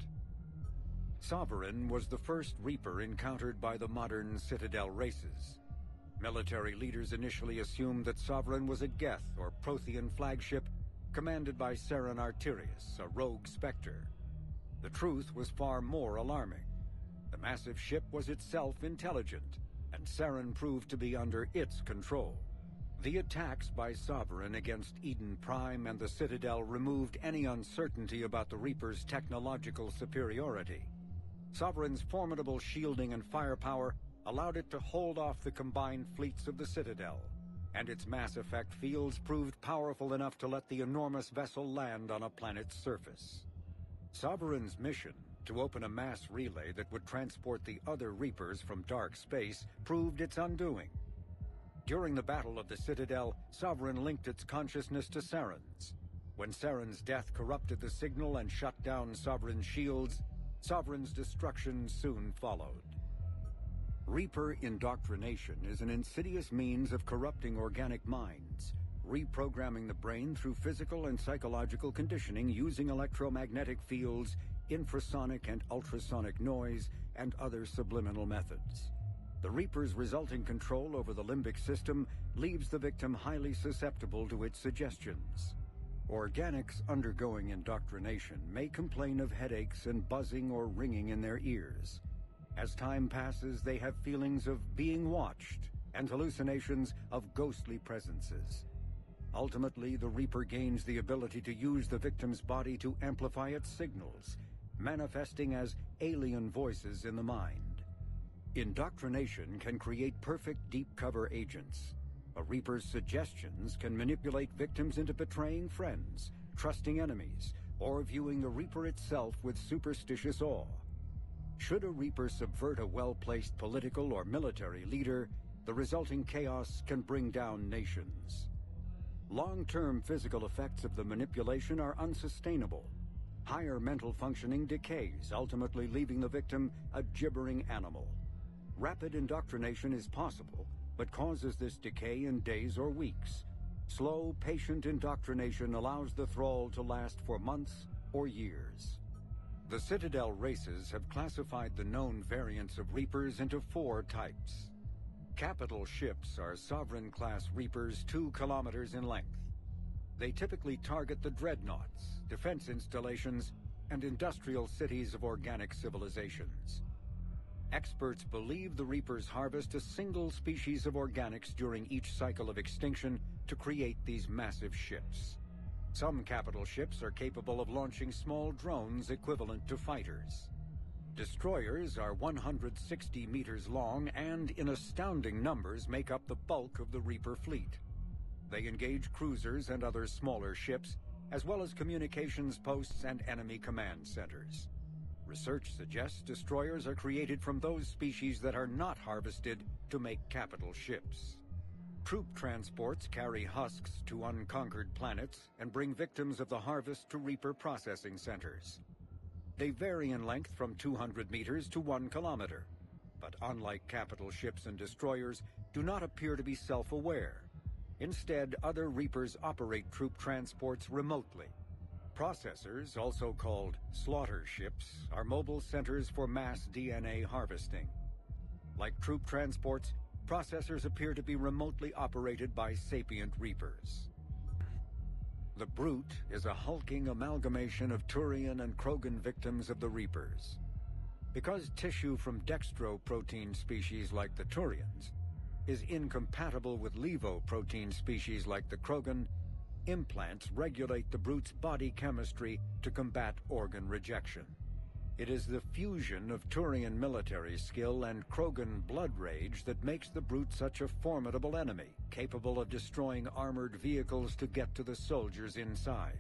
Sovereign was the first Reaper encountered by the modern Citadel races. Military leaders initially assumed that Sovereign was a Geth or Prothean flagship commanded by Saren Arterius, a rogue Spectre. The truth was far more alarming. The massive ship was itself intelligent, and Saren proved to be under its control. The attacks by Sovereign against Eden Prime and the Citadel removed any uncertainty about the Reaper's technological superiority. Sovereign's formidable shielding and firepower allowed it to hold off the combined fleets of the Citadel, and its mass effect fields proved powerful enough to let the enormous vessel land on a planet's surface. Sovereign's mission, to open a mass relay that would transport the other Reapers from dark space, proved its undoing. During the Battle of the Citadel, Sovereign linked its consciousness to Saren's. When Saren's death corrupted the signal and shut down Sovereign's shields, Sovereign's destruction soon followed. Reaper indoctrination is an insidious means of corrupting organic minds, reprogramming the brain through physical and psychological conditioning using electromagnetic fields, infrasonic and ultrasonic noise, and other subliminal methods. The Reaper's resulting control over the limbic system leaves the victim highly susceptible to its suggestions. Organics undergoing indoctrination may complain of headaches and buzzing or ringing in their ears. As time passes, they have feelings of being watched and hallucinations of ghostly presences. Ultimately, the Reaper gains the ability to use the victim's body to amplify its signals, manifesting as alien voices in the mind. Indoctrination can create perfect deep cover agents. A Reaper's suggestions can manipulate victims into betraying friends, trusting enemies, or viewing the Reaper itself with superstitious awe. Should a Reaper subvert a well-placed political or military leader, the resulting chaos can bring down nations. Long-term physical effects of the manipulation are unsustainable. Higher mental functioning decays, ultimately leaving the victim a gibbering animal. Rapid indoctrination is possible, but causes this decay in days or weeks. Slow, patient indoctrination allows the thrall to last for months or years. The Citadel races have classified the known variants of Reapers into 4 types. Capital ships are Sovereign-class Reapers 2 kilometers in length. They typically target the dreadnoughts, defense installations, and industrial cities of organic civilizations. Experts believe the Reapers harvest a single species of organics during each cycle of extinction to create these massive ships. Some capital ships are capable of launching small drones equivalent to fighters. Destroyers are 160 meters long and, in astounding numbers, make up the bulk of the Reaper fleet. They engage cruisers and other smaller ships, as well as communications posts and enemy command centers. Research suggests destroyers are created from those species that are not harvested to make capital ships. Troop transports carry husks to unconquered planets and bring victims of the harvest to Reaper processing centers. They vary in length from 200 meters to 1 kilometer, but unlike capital ships and destroyers, do not appear to be self-aware. Instead, other Reapers operate troop transports remotely. Processors, also called slaughter ships, are mobile centers for mass DNA harvesting. Like troop transports, processors appear to be remotely operated by sapient Reapers. The Brute is a hulking amalgamation of Turian and Krogan victims of the Reapers. Because tissue from dextroprotein species like the Turians is incompatible with levoprotein species like the Krogan, implants regulate the Brute's body chemistry to combat organ rejection. It is the fusion of Turian military skill and Krogan blood rage that makes the Brute such a formidable enemy, capable of destroying armored vehicles to get to the soldiers inside.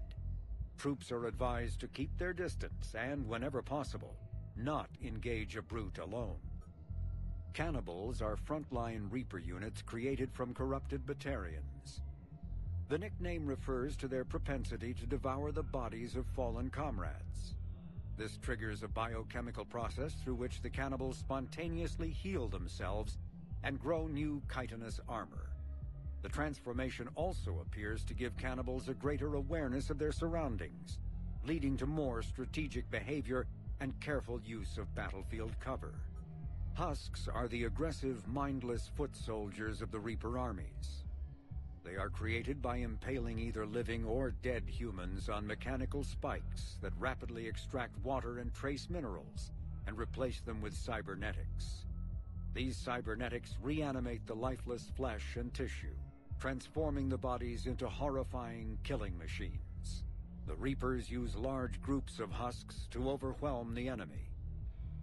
Troops are advised to keep their distance and, whenever possible, not engage a Brute alone. Cannibals are frontline Reaper units created from corrupted Batarians. The nickname refers to their propensity to devour the bodies of fallen comrades. This triggers a biochemical process through which the cannibals spontaneously heal themselves and grow new chitinous armor. The transformation also appears to give cannibals a greater awareness of their surroundings, leading to more strategic behavior and careful use of battlefield cover. Husks are the aggressive, mindless foot soldiers of the Reaper armies. They are created by impaling either living or dead humans on mechanical spikes that rapidly extract water and trace minerals and replace them with cybernetics. These cybernetics reanimate the lifeless flesh and tissue, transforming the bodies into horrifying killing machines. The Reapers use large groups of husks to overwhelm the enemy.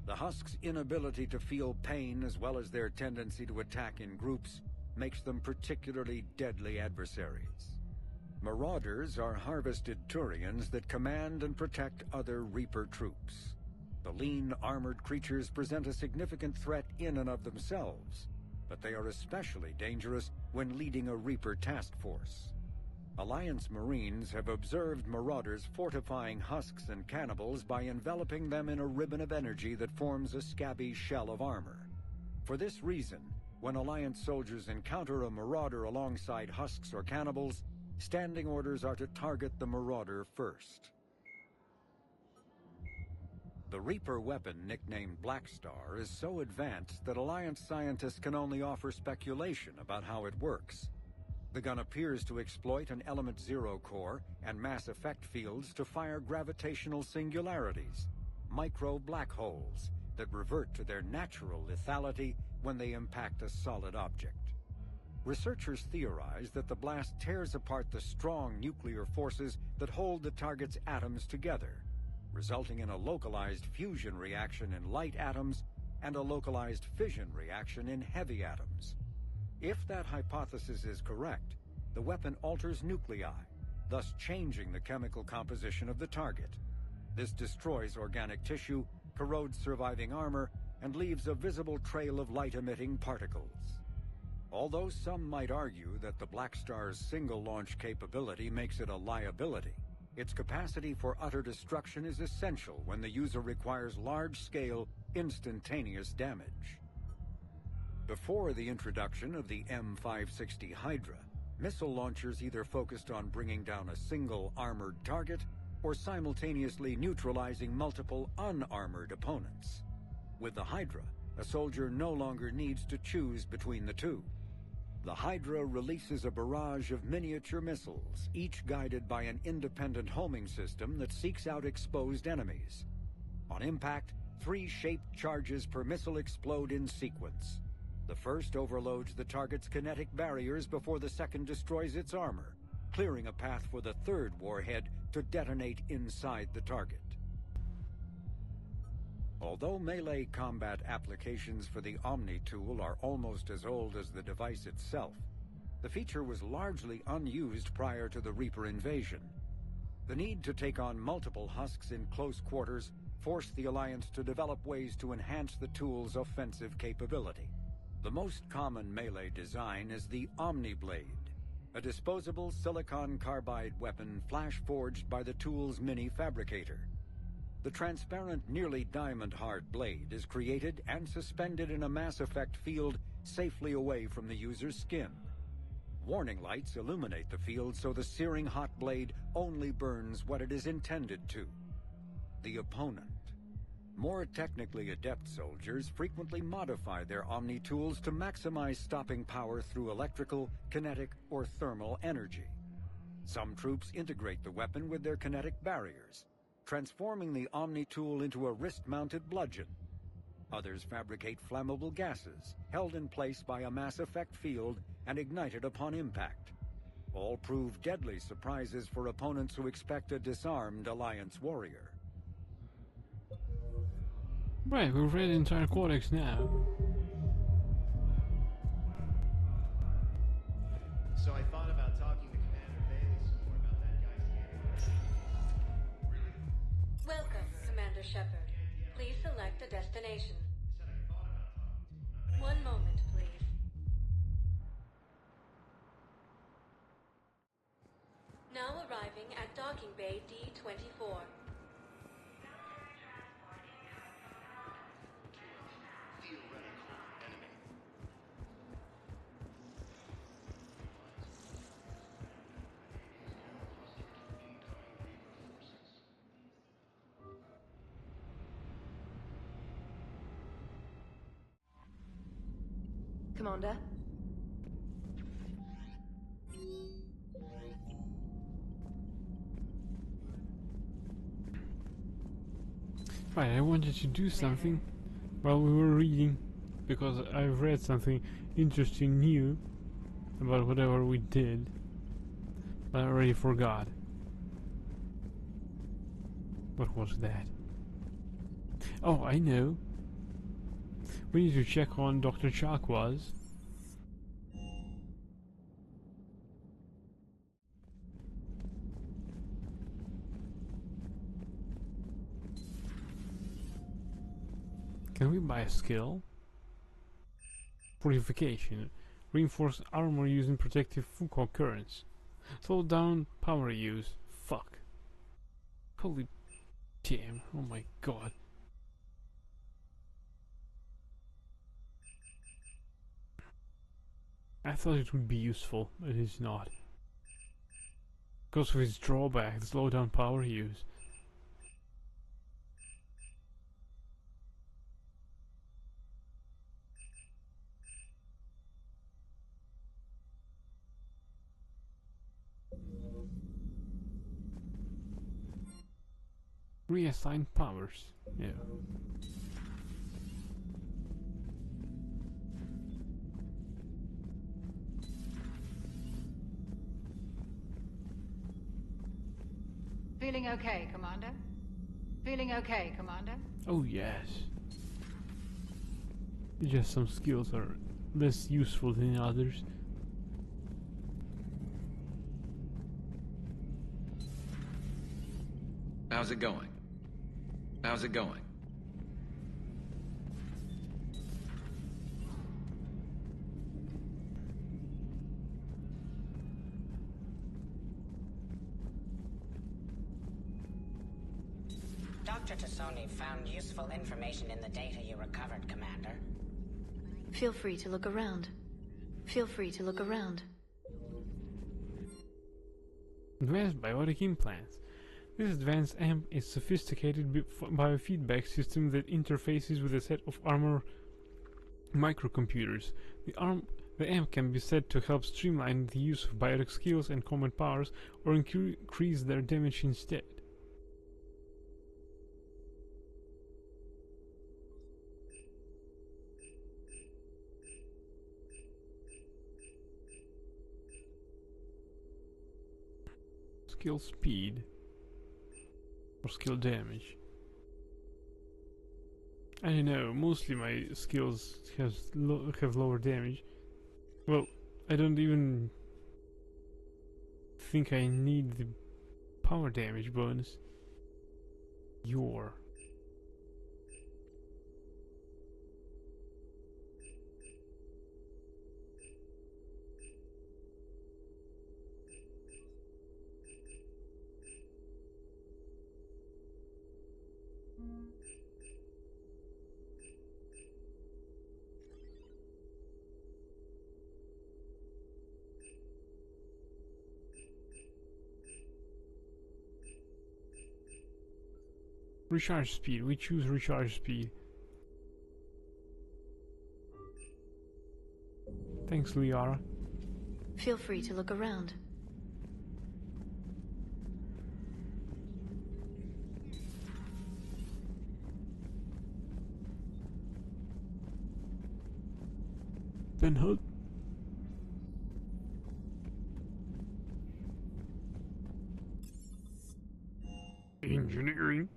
The husks' inability to feel pain, as well as their tendency to attack in groups, makes them particularly deadly adversaries. Marauders are harvested Turians that command and protect other Reaper troops. The lean, armored creatures present a significant threat in and of themselves, but they are especially dangerous when leading a Reaper task force. Alliance Marines have observed Marauders fortifying husks and cannibals by enveloping them in a ribbon of energy that forms a scabby shell of armor. For this reason, when Alliance soldiers encounter a Marauder alongside husks or cannibals, standing orders are to target the Marauder first. The Reaper weapon, nicknamed Blackstar, is so advanced that Alliance scientists can only offer speculation about how it works. The gun appears to exploit an Element Zero core and mass effect fields to fire gravitational singularities, micro-black holes, that revert to their natural lethality when they impact a solid object. Researchers theorize that the blast tears apart the strong nuclear forces that hold the target's atoms together, resulting in a localized fusion reaction in light atoms and a localized fission reaction in heavy atoms. If that hypothesis is correct, the weapon alters nuclei, thus changing the chemical composition of the target. This destroys organic tissue, corrodes surviving armor, and leaves a visible trail of light-emitting particles. Although some might argue that the Blackstar's single-launch capability makes it a liability, its capacity for utter destruction is essential when the user requires large-scale, instantaneous damage. Before the introduction of the M560 Hydra, missile launchers either focused on bringing down a single armored target or simultaneously neutralizing multiple unarmored opponents. With the Hydra, a soldier no longer needs to choose between the two. The Hydra releases a barrage of miniature missiles, each guided by an independent homing system that seeks out exposed enemies. On impact, 3 shaped charges per missile explode in sequence. The first overloads the target's kinetic barriers before the second destroys its armor, clearing a path for the third warhead to detonate inside the target. Although melee combat applications for the Omni tool are almost as old as the device itself, the feature was largely unused prior to the Reaper invasion. The need to take on multiple husks in close quarters forced the Alliance to develop ways to enhance the tool's offensive capability. The most common melee design is the Omni Blade, a disposable silicon carbide weapon flash-forged by the tool's mini-fabricator. The transparent, nearly diamond-hard blade is created and suspended in a mass effect field safely away from the user's skin. Warning lights illuminate the field so the searing hot blade only burns what it is intended to: the opponent. More technically adept soldiers frequently modify their Omni tools to maximize stopping power through electrical, kinetic, or thermal energy. Some troops integrate the weapon with their kinetic barriers, transforming the Omni tool into a wrist-mounted bludgeon. Others fabricate flammable gases, held in place by a mass effect field and ignited upon impact. All prove deadly surprises for opponents who expect a disarmed Alliance warrior. Right, we've read the entire codex now. So I thought about talking to Commander Bailey some more about that guy's game. Really? Welcome, Commander Shepard. Please select a destination. One moment, please. Now arriving at docking bay D-24. Commander? Right, I wanted to do something while we were reading, because I've read something interesting new about whatever we did, but I already forgot. What was that? Oh, I know. We need to check on Dr. Chakwas. Can we buy a skill? Fortification. Reinforce armor using protective Foucault currents. Slow down power use. Fuck. Holy damn. Oh my god. I thought it would be useful, but it is not. Because of its drawback, slow down power use. Reassign powers. Yeah. Feeling okay, Commander? Feeling okay, Commander? Oh yes. Just some skills are less useful than others. How's it going? How's it going? Dr. Tassoni found useful information in the data you recovered, Commander. Feel free to look around. Feel free to look around. Advanced biotic implants. This advanced AMP is a sophisticated biofeedback system that interfaces with a set of armor microcomputers. The AMP can be said to help streamline the use of biotic skills and combat powers, or increase their damage instead. Skill speed or skill damage. I don't know, mostly my skills have lower damage. Well, I don't even think I need the power damage bonus. Your recharge speed. We choose recharge speed. Thanks, Liara. Feel free to look around. Ben Hood. Engineering.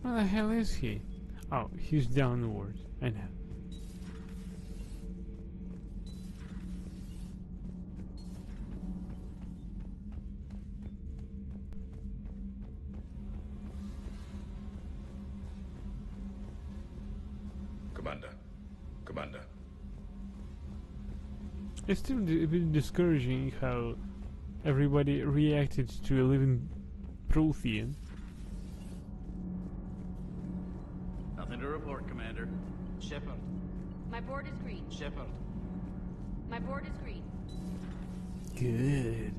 Where the hell is he? Oh, he's downwards. I know. Commander. Commander. It's still a bit discouraging how everybody reacted to a living Prothean. Nothing to report, Commander. Shepard. My board is green. Shepard. My board is green. Good.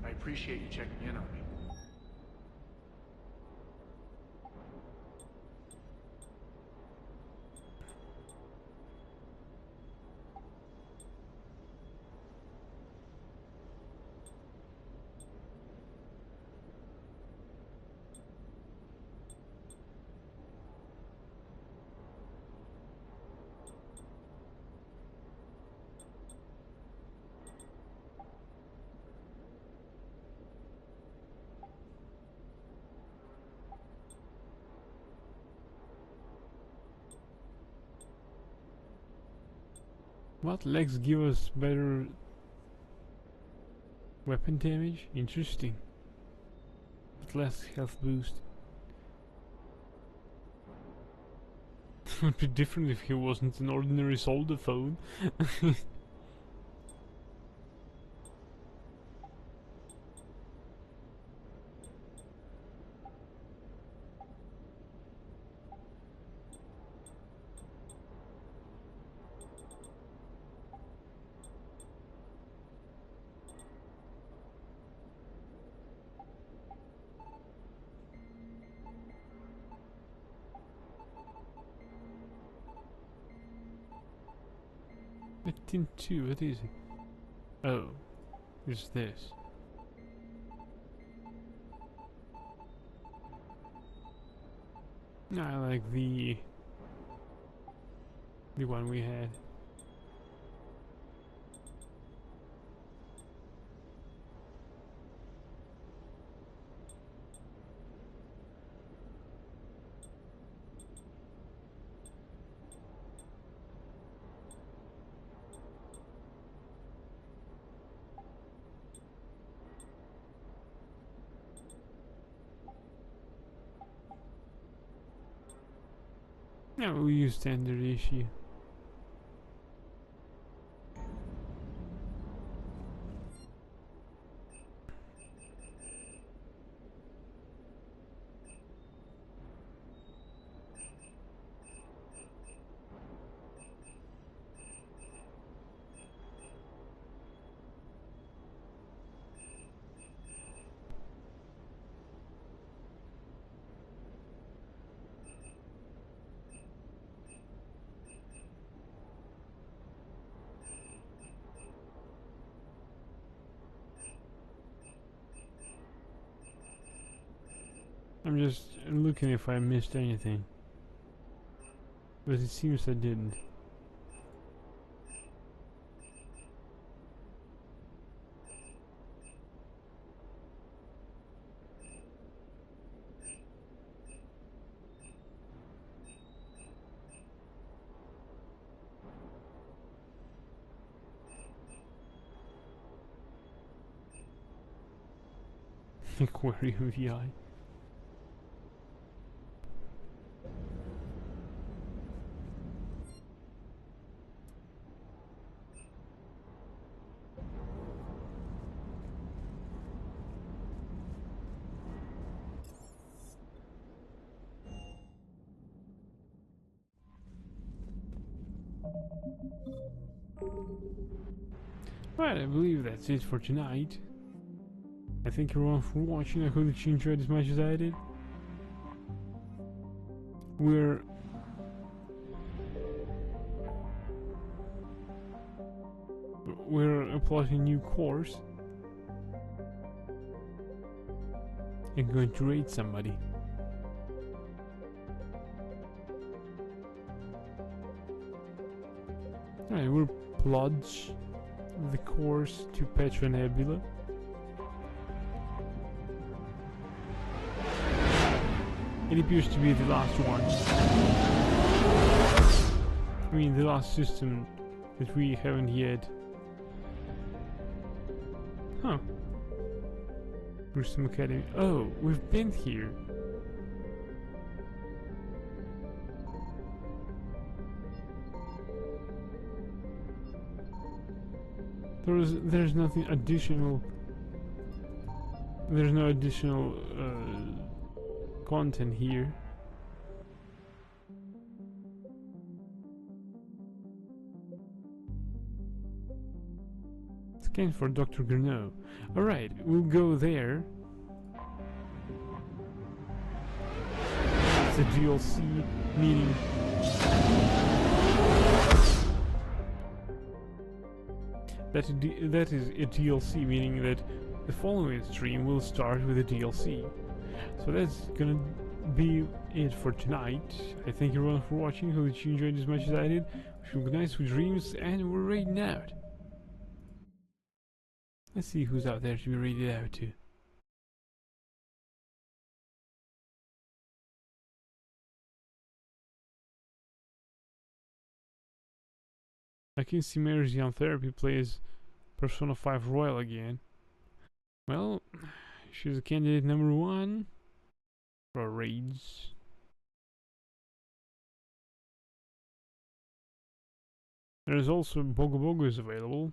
I appreciate you checking in on me. What legs give us better weapon damage? Interesting. But less health boost. It would be different if he wasn't an ordinary soldier phone. Tin 2, what is it? Oh, it's this. I like the one we had. No, we use standard issue. I'm just looking if I missed anything, but it seems I didn't. Aquarium VI. Right, I believe that's it for tonight. I thank everyone for watching. I hope that you enjoyed as much as I did. We're plotting a new course and going to raid somebody. Alright, we'll plodge the course to Petra Nebula. It appears to be the last one. I mean, the last system that we haven't yet. Huh. Brewston Academy. Oh, we've been here. There's nothing additional. There's no additional content here. Scan for Dr. Gurneau. Alright, we'll go there. It's a DLC meeting. That is a DLC, meaning that the following stream will start with a DLC. So that's gonna be it for tonight. I thank everyone for watching. Hope you enjoyed as much as I did. Wish you good night, sweet dreams, and we're raiding out. Let's see who's out there to be raided out to. I can see Mary's Young Therapy plays Persona 5 Royal again. Well, she's a candidate number 1 for raids. There's also Bogo Bogo is available,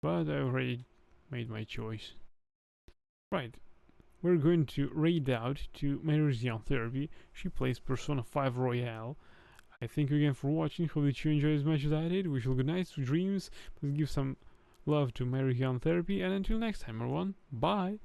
but I already made my choice. Right, we're going to raid out to Mary's Young Therapy. She plays Persona 5 Royale. I thank you again for watching. Hope that you enjoyed as much as I did. Wish you good night, sweet dreams. Please give some love to Mary Young Therapy, and until next time, everyone, bye.